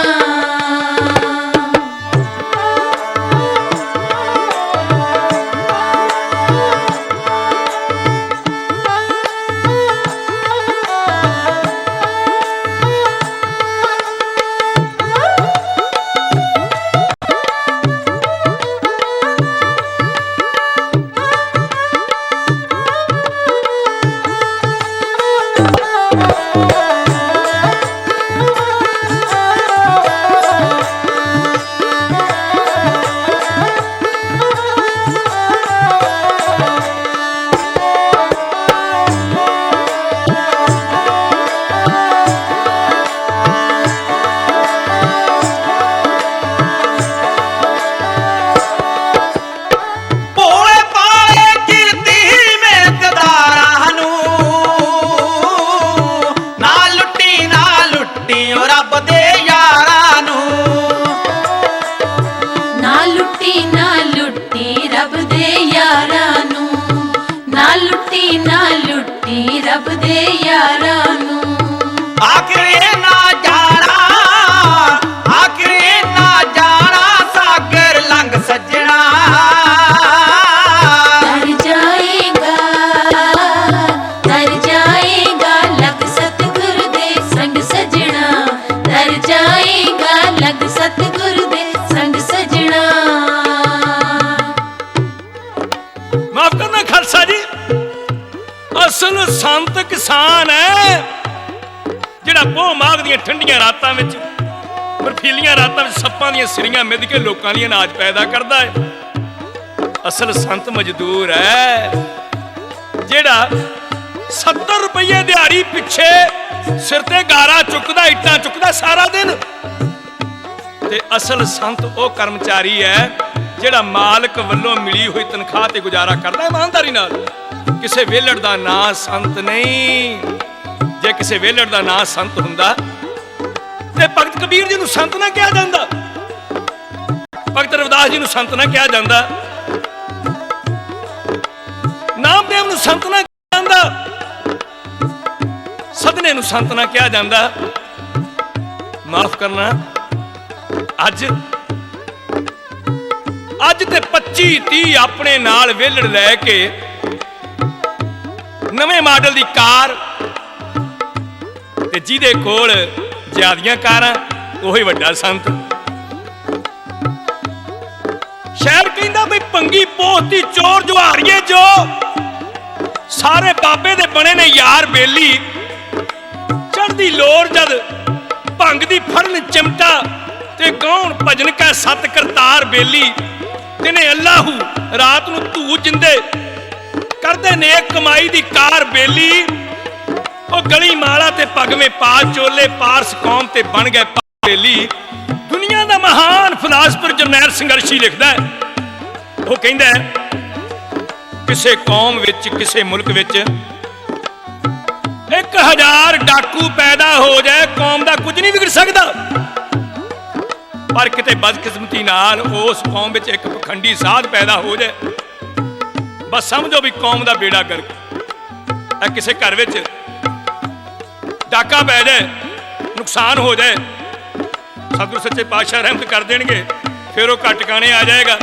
ਨਾ ਲੁੱਟੀ ਰੱਬ ਦੇ ਯਾਰਾਂ ਨੂੰ। ਆਖਰੇ ਨਾ ਜਾਣਾ, ਆਖਰੇ ਨਾ ਜਾਣਾ, ਸਾਗਰ ਲੰਘ ਸੱਜਣਾ। ਤਰ ਜਾਏਗਾ ਲੱਗ ਸਤਿਗੁਰ ਦੇ ਸੰਗ ਸਜਣਾ। ਤਰ ਜਾਏਗਾ ਲੱਗ ਸਤਿਗੁਰ ਦੇ ਸੰਗ ਸਜਣਾ। ਮਾਫ ਕਰਨਾ ਖਾਲਸਾ ਜੀ, ਅਸਲ ਸੰਤ ਕਿਸਾਨ ਹੈ ਜਿਹੜਾ ਪੋਹ ਮਾਘ ਦੀਆਂ ਠੰਡੀਆਂ ਰਾਤਾਂ ਵਿੱਚ, ਬਰਫੀਲੀਆਂ ਰਾਤਾਂ ਵਿੱਚ ਸੱਪਾਂ ਦੀਆਂ ਸਿਰੀਆਂ ਮਿੱਧ ਕੇ ਲੋਕਾਂ ਲਈ ਅਨਾਜ ਪੈਦਾ ਕਰਦਾ ਹੈ। ਅਸਲ ਸੰਤ ਮਜ਼ਦੂਰ ਹੈ ਜਿਹੜਾ 70 ਰੁਪਏ ਦਿਹਾੜੀ ਪਿੱਛੇ ਸਿਰ ਤੇ ਗਾਰਾ ਚੁੱਕਦਾ, ਇੱਟਾਂ ਚੁੱਕਦਾ ਸਾਰਾ ਦਿਨ। ਤੇ ਅਸਲ ਸੰਤ ਉਹ ਕਰਮਚਾਰੀ ਹੈ ਜਿਹੜਾ ਮਾਲਕ ਵੱਲੋਂ ਮਿਲੀ ਹੋਈ ਤਨਖਾਹ ਤੇ ਗੁਜ਼ਾਰਾ ਕਰਦਾ ਇਮਾਨਦਾਰੀ ਨਾਲ। ਕਿਸੇ ਵਿਹਲੜ ਦਾ ਨਾਂ ਸੰਤ ਨਹੀਂ। ਜੇ ਕਿਸੇ ਵਿਹਲੜ ਦਾ ਨਾਂ ਸੰਤ ਹੁੰਦਾ ਤੇ ਭਗਤ ਕਬੀਰ ਜੀ ਨੂੰ ਸੰਤ ਨਾ ਕਿਹਾ ਜਾਂਦਾ, ਭਗਤ ਰਵਿਦਾਸ ਜੀ ਨੂੰ ਸੰਤ ਨਾ ਕਿਹਾ ਜਾਂਦਾ, ਨਾਮਦੇਵ ਨੂੰ ਸੰਤ ਨਾ ਕਿਹਾ ਜਾਂਦਾ, ਸਦਨੇ ਨੂੰ ਸੰਤ ਨਾ ਕਿਹਾ ਜਾਂਦਾ। ਮਾਫ ਕਰਨਾ, ਅੱਜ ਤੇ 25-30 ਆਪਣੇ ਨਾਲ ਵਿਹਲੜ ਲੈ ਕੇ ਨਵੇਂ ਮਾਡਲ ਦੀ ਕਾਰ, ਤੇ ਜਿਹਦੇ ਕੋਲ ਜ਼ਿਆਦੀਆਂ ਕਾਰਾਂ ਉਹੀ ਵੱਡਾ ਸੰਤ। ਸ਼ਾਇਰ ਕਹਿੰਦਾ ਬਈ ਭੰਗੀ ਪੋਸਤੀ ਚੋਰ ਜੁਹਾਰੀਏ ਜੋ, ਸਾਰੇ ਬਾਬੇ ਦੇ ਬਣੇ ਨੇ ਯਾਰ ਬੇਲੀ। ਚੜ੍ਹਦੀ ਲੋਰ ਜਦ ਭੰਗ ਦੀ ਫੜਨ ਚਿਮਟਾ, ਤੇ ਗਾਉਣ ਭਜਨ ਕੈ ਸਤ ਕਰਤਾਰ ਬੇਲੀ। ਦਿਨੇ ਅੱਲਾਹੂ ਰਾਤ ਨੂੰ ਧੂ ਜਿੰਦੇ, ਕਰਦੇ ਨੇਕ ਕਮਾਈ ਦੀ ਕਾਰ ਬੇਲੀ। ਉਹ ਗਲੀ ਮਾਲਾ ਤੇ ਪਗਵੇਂ ਪਾ ਚੋਲੇ, ਪਾਰਸ ਕੌਮ ਤੇ ਬਣ ਗਏ ਬੇਲੀ। ਦੁਨੀਆ ਦਾ ਮਹਾਨ ਫਿਲਾਸਫਰ ਜਰਨੈਲ ਸੰਘਰਸ਼ੀ ਲਿਖਦਾ ਹੈ, ਉਹ ਕਹਿੰਦਾ ਹੈ ਕਿਸੇ ਕੌਮ ਵਿੱਚ, ਕਿਸੇ ਮੁਲਕ ਵਿੱਚ 1000 ਡਾਕੂ ਪੈਦਾ ਹੋ ਜਾਏ, ਕੌਮ ਦਾ ਕੁਝ ਨਹੀਂ ਵਿਗੜ ਸਕਦਾ। ਪਰ ਕਿਤੇ ਬਦਕਿਸਮਤੀ ਨਾਲ ਉਸ ਕੌਮ ਵਿੱਚ ਇੱਕ ਪਖੰਡੀ ਸਾਧ ਪੈਦਾ ਹੋ ਜਾਏ, ਬਸ ਸਮਝੋ ਵੀ ਕੌਮ ਦਾ ਬੇੜਾ ਗਰਕ। ਕਿਸੇ ਘਰ ਵਿੱਚ ਡਾਕਾ ਪੈ ਜਾਏ, ਨੁਕਸਾਨ ਹੋ ਜਾਏ, ਸਤਿਗੁਰ ਸੱਚੇ ਪਾਤਸ਼ਾਹ ਰਹਿਮਤ ਕਰ ਦੇਣਗੇ, ਫਿਰ ਉਹ ਘੱਟ ਟਿਕਾਣੇ ਆ ਜਾਏਗਾ।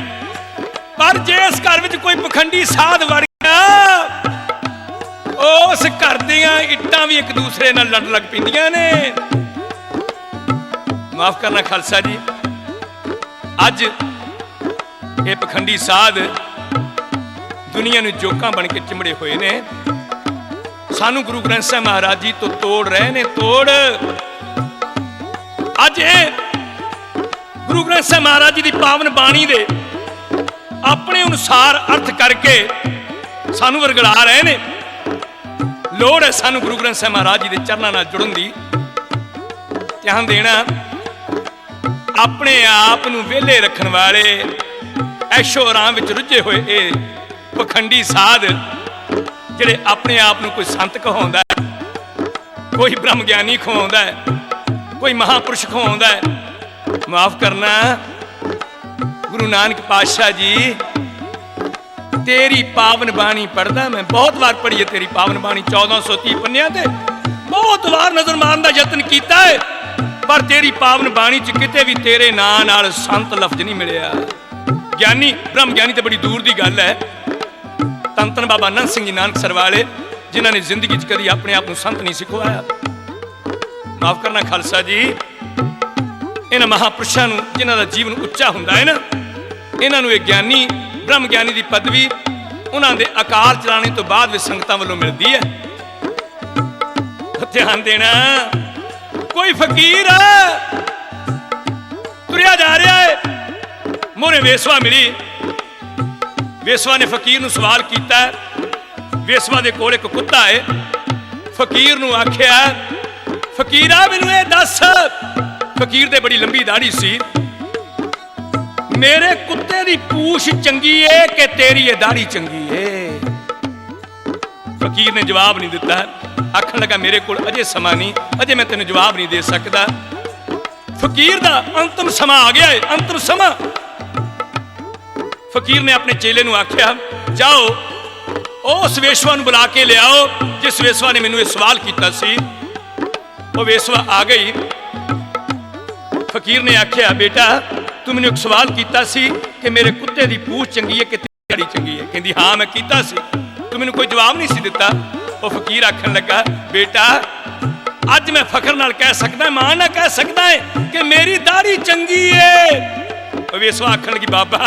ਪਰ ਜੇ ਇਸ ਘਰ ਵਿੱਚ ਕੋਈ ਪਖੰਡੀ ਸਾਧ ਵੜ ਗਿਆ, ਉਸ ਘਰ ਦੀਆਂ ਇੱਟਾਂ ਵੀ ਇੱਕ ਦੂਸਰੇ ਨਾਲ ਲੜ ਲੱਗ ਪੈਂਦੀਆਂ ਨੇ। ਮਾਫ ਕਰਨਾ ਖਾਲਸਾ ਜੀ, ਅੱਜ ਇਹ ਪਖੰਡੀ ਸਾਧ ਦੁਨੀਆ ਨੂੰ ਜੋਕਾਂ ਬਣ ਕੇ ਚਿਮੜੇ ਹੋਏ ਨੇ। ਸਾਨੂੰ ਗੁਰੂ ਗ੍ਰੰਥ ਸਾਹਿਬ ਮਹਾਰਾਜ ਜੀ ਤੋਂ ਤੋੜ ਰਹੇ ਨੇ, ਤੋੜ। ਅੱਜ ਇਹ ਗੁਰੂ ਗ੍ਰੰਥ ਸਾਹਿਬ ਮਹਾਰਾਜ ਜੀ ਦੀ ਪਾਵਨ ਬਾਣੀ ਦੇ ਆਪਣੇ ਅਨੁਸਾਰ ਅਰਥ ਕਰਕੇ ਸਾਨੂੰ ਵਰਗਲਾ ਰਹੇ ਨੇ। ਲੋੜ ਹੈ ਸਾਨੂੰ ਗੁਰੂ ਗ੍ਰੰਥ ਸਾਹਿਬ ਮਹਾਰਾਜ ਜੀ ਦੇ ਚਰਨਾਂ ਨਾਲ ਜੁੜਨ ਦੀ। ਧਿਆਨ ਦੇਣਾ, ਆਪਣੇ ਆਪ ਨੂੰ ਵਿਹਲੇ ਰੱਖਣ ਵਾਲੇ, ਐਸ਼ੋ ਆਰਾਮ ਵਿੱਚ ਰੁੱਝੇ ਹੋਏ ਇਹ ਪਖੰਡੀ ਸਾਧ ਜਿਹੜੇ ਆਪਣੇ ਆਪ ਨੂੰ ਕੋਈ ਸੰਤ ਕਹਾਉਂਦਾ, ਕੋਈ ਬ੍ਰਹਮ ਗਿਆਨੀ ਕਹਾਉਂਦਾ, ਕੋਈ ਮਹਾਪੁਰਸ਼ ਕਹਾਉਂਦਾ। ਮਾਫ ਕਰਨਾ, ਗੁਰੂ ਨਾਨਕ ਪਾਤਸ਼ਾਹ ਜੀ ਤੇਰੀ ਪਾਵਨ ਬਾਣੀ ਪੜ੍ਹਦਾ ਮੈਂ, ਬਹੁਤ ਵਾਰ ਪੜ੍ਹੀ ਹੈ ਤੇਰੀ ਪਾਵਨ ਬਾਣੀ, 1430 ਪੰਨਿਆਂ ਤੇ ਬਹੁਤ ਵਾਰ ਨਜ਼ਰ ਮਾਰਨ ਦਾ ਯਤਨ ਕੀਤਾ ਹੈ, ਪਰ ਤੇਰੀ ਪਾਵਨ ਬਾਣੀ 'ਚ ਕਿਤੇ ਵੀ ਤੇਰੇ ਨਾਂ ਨਾਲ ਸੰਤ ਲਫ਼ਜ਼ ਨਹੀਂ ਮਿਲਿਆ। ਗਿਆਨੀ, ਬ੍ਰਹਮ ਗਿਆਨੀ ਤੇ ਬੜੀ ਦੂਰ ਦੀ ਗੱਲ ਹੈ। ਧੰਨ ਧੰਨ ਬਾਬਾ ਨੰਦ ਸਿੰਘ ਜੀ ਨਾਨਕਸਰ ਵਾਲੇ, ਜਿਨ੍ਹਾਂ ਨੇ ਜ਼ਿੰਦਗੀ 'ਚ ਕਦੀ ਆਪਣੇ ਆਪ ਨੂੰ ਸੰਤ ਨਹੀਂ ਸਿਖਵਾਇਆ। ਮਾਫ ਕਰਨਾ ਖਾਲਸਾ ਜੀ, ਇਹਨਾਂ ਮਹਾਪੁਰਸ਼ਾਂ ਨੂੰ ਜਿਨ੍ਹਾਂ ਦਾ ਜੀਵਨ ਉੱਚਾ ਹੁੰਦਾ ਹੈ ਨਾ, ਇਹਨਾਂ ਨੂੰ ਇਹ ਗਿਆਨੀ, ਬ੍ਰਹਮ ਗਿਆਨੀ ਦੀ ਪਦਵੀ ਉਹਨਾਂ ਦੇ ਅਕਾਲ ਚਲਾਣੇ ਤੋਂ ਬਾਅਦ ਵੀ ਸੰਗਤਾਂ ਵੱਲੋਂ ਮਿਲਦੀ ਹੈ। ਧਿਆਨ ਦੇਣਾ, ਕੋਈ ਫਕੀਰ ਤੁਰਿਆ ਜਾ ਰਿਹਾ ਹੈ, ਮੋਰੇ ਵੇਸਵਾ ਮਿਲੀ। ਵੇਸਵਾ ਨੇ ਫਕੀਰ ਨੂੰ ਸਵਾਲ ਕੀਤਾ। ਵੇਸਵਾ ਦੇ ਕੋਲ ਇੱਕ ਕੁੱਤਾ ਹੈ। ਫਕੀਰ ਨੂੰ ਆਖਿਆ, ਫਕੀਰਾ ਮੈਨੂੰ ਇਹ ਦੱਸ, ਫਕੀਰ ਦੇ ਬੜੀ ਲੰਬੀ ਦਾੜੀ ਸੀ, ਮੇਰੇ ਕੁੱਤੇ ਦੀ ਪੂਛ ਚੰਗੀ ਏ ਕਿ ਤੇਰੀ ਇਹ ਦਾੜੀ ਚੰਗੀ ਏ? ਫਕੀਰ ਨੇ ਜਵਾਬ ਨਹੀਂ ਦਿੱਤਾ। ਆਖਣ ਲੱਗਾ ਮੇਰੇ ਕੋਲ ਅਜੇ ਸਮਾਂ ਨਹੀਂ, ਅਜੇ ਮੈਂ ਤੈਨੂੰ ਜਵਾਬ ਨਹੀਂ ਦੇ ਸਕਦਾ। ਫਕੀਰ ਦਾ ਅੰਤਮ ਸਮਾਂ ਆ ਗਿਆ ਹੈ, ਅੰਤਮ ਸਮਾਂ। ਫਕੀਰ ਨੇ ਆਪਣੇ ਚੇਲੇ ਨੂੰ ਆਖਿਆ, ਜਾਓ उस वेश्वा नूं बुला के लियाओ जिस वेश्वा ने मैनू ये सवाल किया सी। वो वेश्वा आ गई। फकीर ने आख्या, बेटा तू मैनू एक सवाल किया सी कि मेरे कुत्ते की पूछ चंगी है कि तेरी दाढ़ी चंगी है। कहती हाँ मैं किया सी, तू मैनू कोई जवाब नहीं सी दिता। वो फकीर आखन लगा, बेटा अज मैं फखर नाल कह सकदा, मां ना कह सकदा है कि मेरी दाढ़ी चंगी है। वेश्वा आखन लगी, बाबा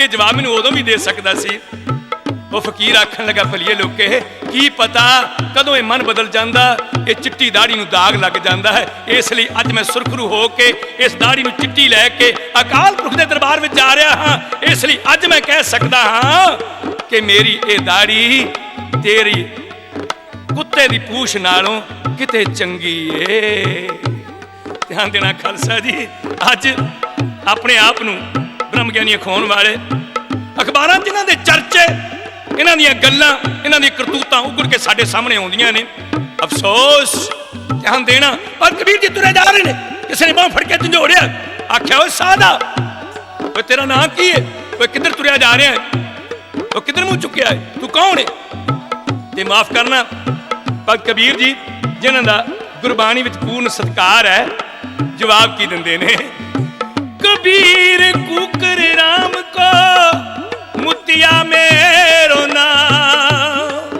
ये जवाब मैनू उदों भी दे सकदा सी। वो फकीर आखन लगा, भलीए लोके की पता कदों ये मन बदल जाता, ये चिट्टी दाढ़ी नूं दाग लग जाता है। इसलिए अज मैं सुरखरू हो के इस दाढ़ी नूं चिट्टी लैके अकाल पुरख दे दरबार में जा रहा हाँ। इसलिए अज मैं कह सकदा हाँ कि मेरी ये दाढ़ी तेरी कुत्ते की पूछ नालों किते चंगी है। ध्यान देना खालसा जी, अज अपने आप नूं ब्रह्म ज्ञानी अखाउण वाले अखबारां जिन्हां दे चर्चे, इन्हां दीयां गल्लां, इन्हां दी करतूतां उगड़ के साडे सामने आउंदियां ने। अफसोस, ध्यान देना। पर कबीर जी तुरे जा रहे ने, किसी ने बांह फड़ के झंझोड़िया, आख्या ओए साधा ओए तेरा नाम की है, ओए किधर तुरिया जा रहा है, ओए किधर मुंह चुकिया है, तू कौन है? ते माफ करना पर कबीर जी जिन्हां दा गुरबाणी विच पूर्ण सत्कार है, जवाब की दिंदे ने, कबीर कुकर राम को मुतिया मेरो नाम।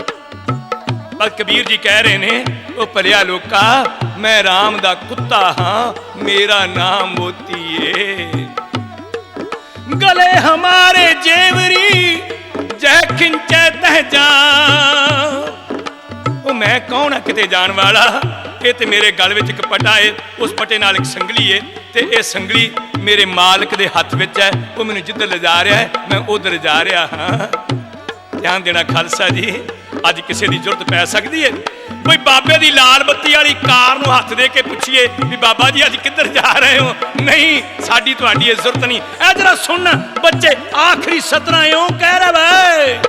पर कबीर जी कह रहे ने, ओ भलिया लोका मैं राम दा कुत्ता हाँ, मेरा नाम मोती है। गले हमारे जेवरी जय खिंचे तह जा। ओ मैं कौन है किते जान वाला, ये ते मेरे गल विच एक पटा है, उस पटे नाल एक संगली है, ते ये संगली मेरे मालिक दे हथ विच है। वो मैनू जिधर ले जा रहा है मैं उधर जा रहा हाँ। ध्यान देना खालसा जी, अज किसी की जरूरत पै सकती है, कोई बाबे की लाल बत्ती वाली कार नूं हथ दे के पूछिए भी बाबा जी अज किधर जा रहे हो? नहीं, साडी तुहाडी जरूरत नहीं। ऐ जरा सुन बच्चे, आखिरी सतना यूं कह रहा है,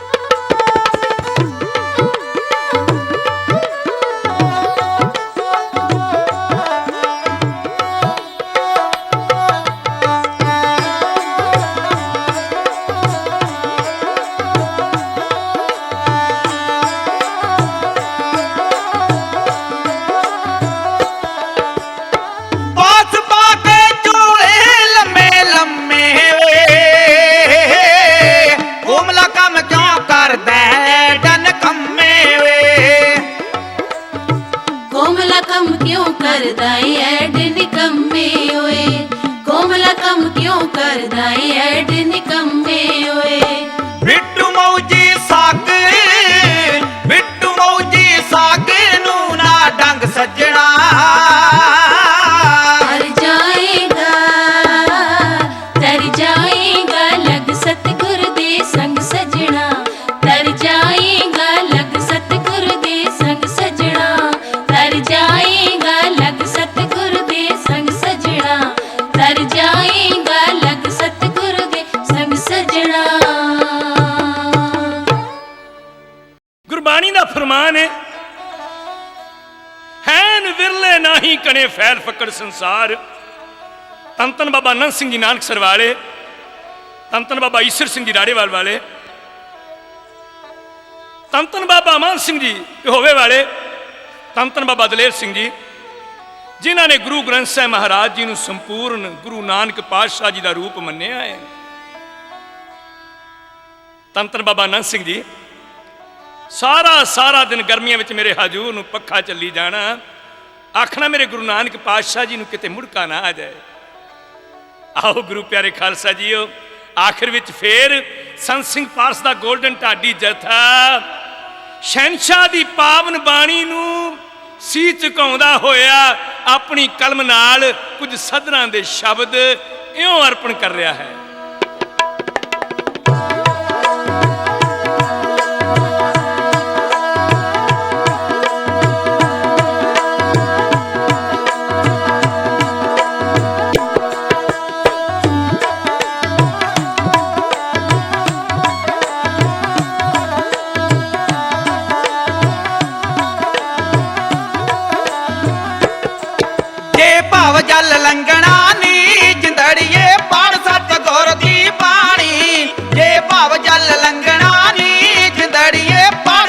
कने फैल फकड़ संसार। तन तन बाबा नंद सिंह जी नानकसर वाले, तन तन बाबा ईश्वर सिंह जी राड़ेवाल वाले, तन तन बाबा अमान सिंह जी होवे वाले, तन तन बाबा दलेर सिंह जी, जिन्हों ने गुरु ग्रंथ साहिब महाराज जी को संपूर्ण गुरु नानक पातशाह जी का रूप मन्निया है। तन तन बाबा नंद सिंह जी सारा दिन गर्मियों में मेरे हजूर नूं पखा चली जाना, आखना मेरे गुरु नानक पातशाह जी किते मुड़का ना आ जाए। आओ गुरु प्यारे खालसा जी, आखिर विच फिर संत सिंह पारस दा गोल्डन ढाडी जथा शहनशाह दी पावन बाणी नूं सी झुकाउंदा होया अपनी कलम नाल कुछ सदरां दे शब्द इउं अर्पण कर रहा है। जल लंघना नी जिंदड़िए पढ़ सतगुर दी बाणी, जे भाव जल लंघना नी जिंदड़िए पढ़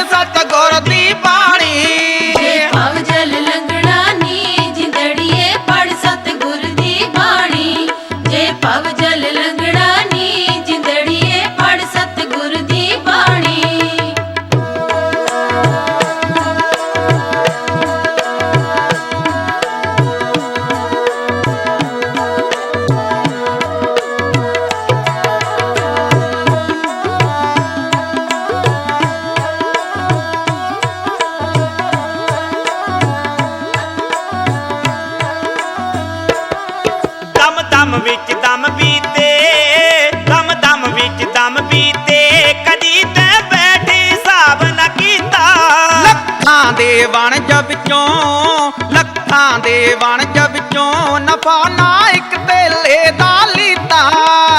ਵਿੱਚੋਂ ਲੱਖਾਂ ਦੇ ਵਣਜ ਵਿੱਚੋਂ ਨਫਾ ਨਾ ਇੱਕ ਤੇਲੇ ਦਾ ਲੀਤਾ।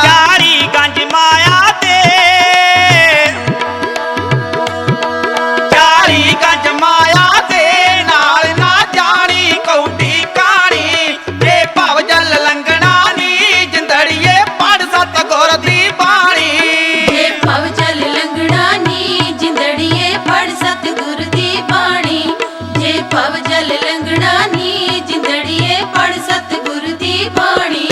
ਚਾਰੀ ਗੰਜ ਮਾਇਆ ਤੇ ਚਾਰੀ ਗੰਜ ਮਾਇਆ ਦੇ ਨਾਲ ਨਾ ਜਾਣੀ ਕੌਡੀ ਕਾਣੀ। ਜੇ ਭਵ ਜਲ ਲੰਘਣਾ ਨੀ ਜਿੰਦੜੀਏ ਪੜ ਸਤਿਗੁਰ ਦੀ ਬਾਣੀ। ਜੇ ਭਵ ਜਲ ਲੰਘਣਾ ਨੀ ਜਿੰਦੜੀਏ ਪੜ ਸਤਿਗੁਰ ਦੀ ਬਾਣੀ। ਜੇ ਭਵ ਜਲ ਲੰਘਣਾ ਨੀ ਜਿੰਦੜੀਏ ਪੜ ਸਤਿਗੁਰ ਦੀ ਬਾਣੀ।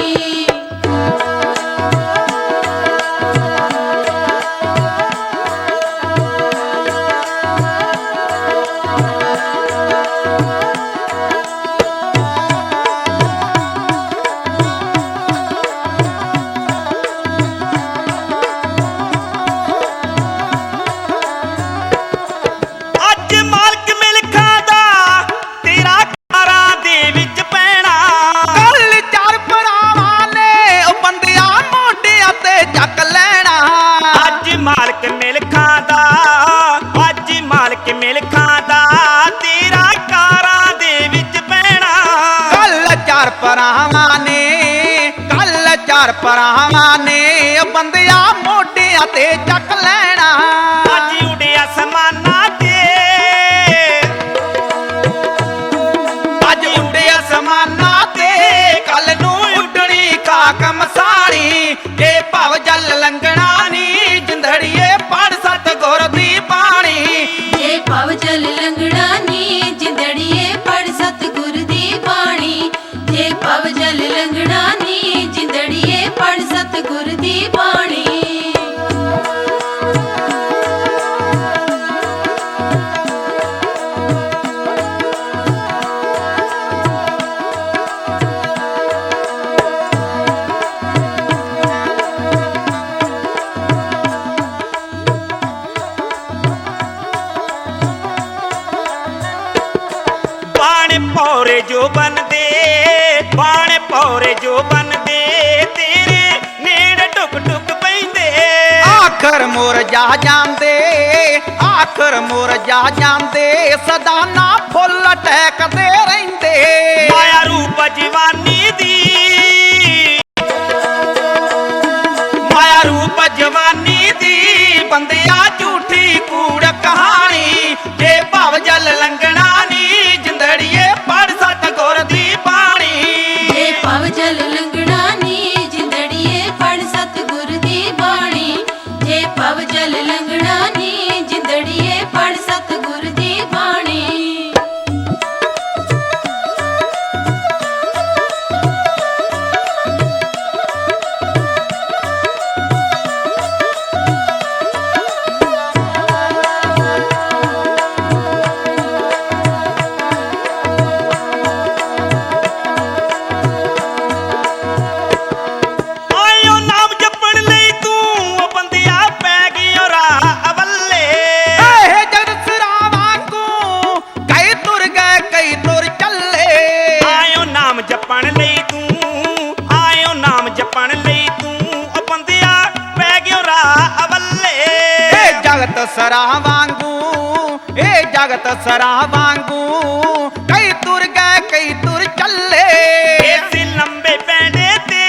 ਅੱਜ ਮਾਲਕ ਮਿਲਖਾਂ ਦਾ ਤੇਰਾ ਕਾਰਾਂ ਦੇ ਵਿੱਚ ਪੈਣਾ। ਕੱਲ ਚਾਰ ਭਰਾਵਾਂ ਨੇ ਉਹ ਬੰਦਿਆ ਮੋਢਿਆਂ ਤੇ ਚੱਕ ਲੈਣਾ। ਅੱਜ ਮਾਲਕ ਮਿਲਖਾਂ ਦਾ ਅੱਜ ਮਾਲਕ ਮਿਲਖਾਂ ਦਾ ਤੇਰਾ ਕਾਰਾਂ ਦੇ ਵਿੱਚ ਪੈਣਾ। ਕੱਲ ਚਾਰ ਭਰਾਵਾਂ ਨੇ ਕੱਲ ਚਾਰ ਭਰਾਵਾਂ ਨੇ ਉਹ ਬੰਦਿਆ ਮੋਢਿਆਂ ਤੇ ਚੱਕ ਲੈਣਾ। ਅੱਜ ਉਡਿਆ ਅਸਮਾਨਾਂ ਤੇ ਅੱਜ ਉਡਿਆ ਅਸਮਾਨਾਂ ਤੇ ਕੱਲ ਨੂੰ ਉੱਡਣੀ ਖਾਕ ਮਸਾਣੀ। ਜੇ ਭਵ ਜਲ ਲੰਘਣਾ ਨੀ ਜਿੰਦੜੀਏ ਪੜ ਸਤਿਗੁਰ ਦੀ ਬਾਣੀ। ਜੇ ਭਵ ਜਲ ਲੰਘਣਾ ਨੀ ਜਿੰਦੜੀਏ ਪੜ ਸਤਿਗੁਰ ਦੀ ਬਾਣੀ। ਜੇ ਭਵ ਜਲ ਲੰਘਣਾ ਨੀ ਜਿੰਦੜੀਏ ਪੜ ਸਤਿਗੁਰ ਦੀ ਬਾਣੀ। ਬਾਣ ਪੌਰੇ ਜੋ ਬੰਦੇ ਬਾਣ ਪੌਰੇ ਜੋ ਬੰਦੇ ਤੇਰੇ ਨੇੜੇ ਟੁਕ ਟੁਕ ਪੈਂਦੇ। ਆਖਰ ਮੋਰ ਜਾ ਜਾਂਦੇ ਆਖਰ ਮੋਰ ਜਾ ਜਾਂਦੇ ਸਦਾ ਨਾ ਫੁੱਲ ਟਹਿਕਦੇ ਰਹਿੰਦੇ। ਮਾਇਆ ਰੂਪ ਜਵਾਨੀ ਦੀ ਮਾਇਆ ਰੂਪ ਜਵਾਨੀ ਦੀ ਬੰਦਿਆ ਝੂਠੀ ਕੂੜ ਕਹਾਣੀ। ਜੇ ਭਵ ਜਲ ਲੰਘਣਾ ਨੀ ਜਿੰਦੜੀਏ ਪੜ ਸਤਿਗੁਰ ਦੀ ਬਾਣੀ। ਜੇ ਭਵ ਜਲ ਲੰਘਣਾ ਨੀ ਜਿੰਦੜੀਏ ਪੜ ਸਤਿਗੁਰ ਦੀ ਬਾਣੀ। ਜੇ ਭਵ ਜਲ ਲੰਘਣਾ ਨੀ ਜਿੰਦੜੀਏ ਪੜ ਸਤਿਗੁਰ ਦੀ ਬਾਣੀ। ਆਇਓ ਨਾਮ ਜਪਣ ਲਈ ਤੂੰ ਉਹ ਬੰਦਿਆ ਪੈ ਗਿਓ ਰਾਹ ਅਵੱਲੇ। ਇਹ ਜਗਤ ਸਿਰਾਂ ਵਾਂਗੂ ਕਈ ਤੁਰ ਗਏ ਕਈ ਤੁਰ ਚੱਲੇ। ਆਇਓ ਨਾਮ ਜਪਣ ਲਈ ਤੂੰ ਆਇਓ ਨਾਮ ਜਪਣ ਲਈ ਤੂੰ ਉਹ ਬੰਦਿਆ ਪੈ ਗਿਓ ਰਾਹ ਅਵੱਲੇ। ਇਹ ਜਗਤ ਸਿਰਾਂ ਵਾਂਗੂ ਇਹ ਜਗਤ ਸਿਰਾਂ ਵਾਂਗੂ ਕਈ ਤੁਰ ਗਏ ਕਈ ਤੁਰ ਚੱਲੇ। ਇਸ ਲੰਬੇ ਪੈਂਡੇ ਤੇ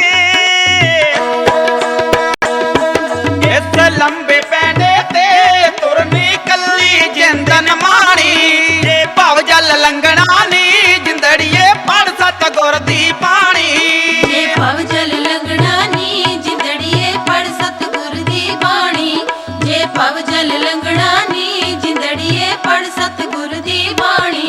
ਇਸ ਲੰਬੇ ਪੈਂਡੇ ਤੇ ਤੁਰਨੀ ਕੱਲੀ ਜਿੰਦਨ ਮਾਣੀ। ਜੇ ਭਵ ਜਲ ਲੰਘਣਾ ਨੀ ਜਿੰਦੜੀਏ ਪੜ ਸਤਿਗੁਰ ਦੀ ਬਾਣੀ। ਜੇ ਭਵ ਜਲ ਲੰਘਣਾ ਨੀ ਜਿੰਦੜੀਏ ਪੜ ਸਤਿਗੁਰ ਦੀ ਬਾਣੀ। ਜੇ ਭਵ ਜਲ ਲੰਘਣਾ ਨੀ ਜਿੰਦੜੀਏ ਪੜ ਸਤਿਗੁਰ ਦੀ ਬਾਣੀ।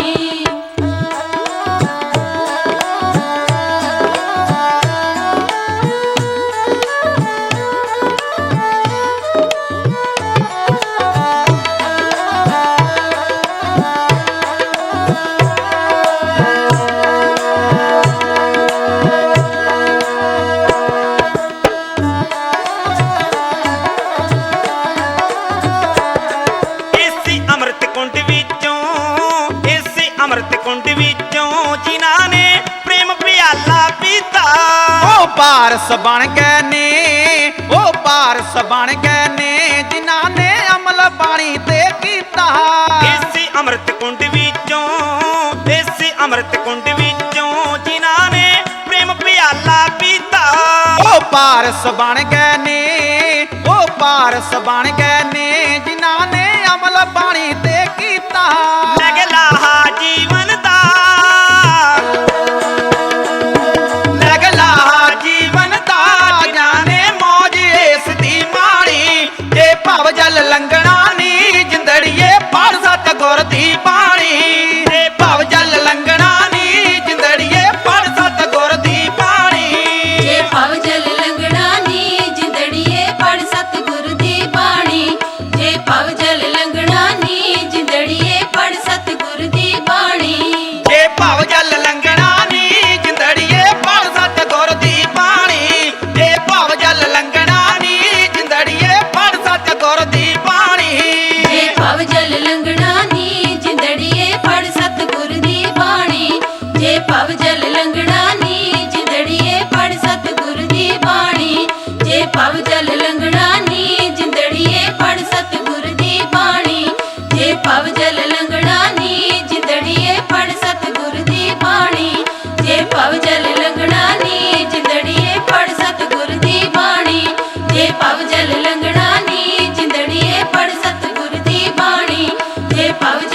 ਪਾਰਸ ਬਣ ਗਏ ਨੇ, ਉਹ ਪਾਰਸ ਬਣ ਗਏ ਨੇ ਜਿਨ੍ਹਾਂ ਨੇ ਅਮਲ ਬਾਣੀ ਤੇ ਕੀਤਾ। ਇਸੇ ਅੰਮ੍ਰਿਤ ਕੁੰਡ ਵਿੱਚੋਂ ਅੰਮ੍ਰਿਤ ਕੁੰਡ ਵਿੱਚੋਂ ਜਿਨ੍ਹਾਂ ਨੇ ਪ੍ਰੇਮ ਪਿਆਲਾ ਪੀਤਾ। ਉਹ ਪਾਰਸ ਬਣ ਗਏ ਨੇ, ਉਹ ਪਾਰਸ ਬਣ ਗਏ ਨੇ ਜਿਨ੍ਹਾਂ ਨੇ ਅਮਲ ਬਾਣੀ ਤੇ ਕੀਤਾ। ਲੈ ਲਾਹਾ ਜੀਵਨ ਦਾ, ਲੈ ਲਾਹਾ ਜੀਵਨ ਦਾ, ਜਾਣੇ ਮੌਜ ਇਸ ਦੀ ਮਾਣੀ। ਜੇ ਭਵ ਜਲ ਲੰਘਣਾ ਨੀ ਜਿੰਦੜੀਏ ਪੜ ਸਤਿਗੁਰ ਦੀ ਬਾਣੀ। ਜੇ ਭਵ ਜਲ ਲੰਘਣਾ ਨੀ ਜਿੰਦੜੀਏ ਪੜ ਸਤਿਗੁਰ ਦੀ ਬਾਣੀ। ਜੇ ਭਵ ਜਲ ਲੰਘਣਾ ਨੀ ਜਿੰਦੜੀਏ ਪੜ ਸਤਿਗੁਰ ਦੀ ਬਾਣੀ। ਜੇ ਭਵ ਜਲ ਲੰਘਣਾ ਨੀ ਜਿੰਦੜੀਏ ਪੜ ਸਤਿਗੁਰ ਦੀ ਬਾਣੀ। ਜੇ ਭਵ ਜਲ ਲੰਘਣਾ ਨੀ ਜਿੰਦੜੀਏ ਪੜ ਸਤਿਗੁਰ ਦੀ ਬਾਣੀ। ਜੇ ਭਵ ਜਲ ਲੰਘਣਾ ਨੀ ਜਿੰਦੜੀਏ ਪੜ ਸਤਿਗੁਰ ਦੀ ਬਾਣੀ। ਜੇ ਭਵ ਜਲ ਲੰਘਣਾ ਨੀ ਜਿੰਦੜੀਏ ਪੜ ਸਤਿਗੁਰ ਦੀ ਬਾਣੀ। ਜੇ ਭਵ ਜਲ ਲੰਘਣਾ ਨੀ ਜਿੰਦੜੀਏ ਪੜ ਸਤਿਗੁਰ ਦੀ ਬਾਣੀ। ਜੇ ਭਵ ਜਲ ਲੰਘਣਾ ਨੀ ਜਿੰਦੜੀਏ ਪੜ ਸਤਿਗੁਰ ਦੀ ਬਾਣੀ। ਜੇ ਭਵ ਜਲ ਲੰਘਣਾ ਨੀ ਜਿੰਦੜੀਏ ਪੜ ਸਤਿਗੁਰ ਦੀ ਬਾਣੀ। ਜੇ ਭਵ ਜਲ ਲੰਘਣਾ ਨੀ ਜਿੰਦੜੀਏ ਪੜ ਸਤਿਗੁਰ ਦੀ ਬਾਣੀ। ਜੇ ਭਵ ਜਲ ਲੰਘਣਾ ਨੀ ਜਿੰਦੜੀਏ ਪੜ ਸਤਿਗੁਰ ਦੀ ਬਾਣੀ। ਜੇ ਭਵ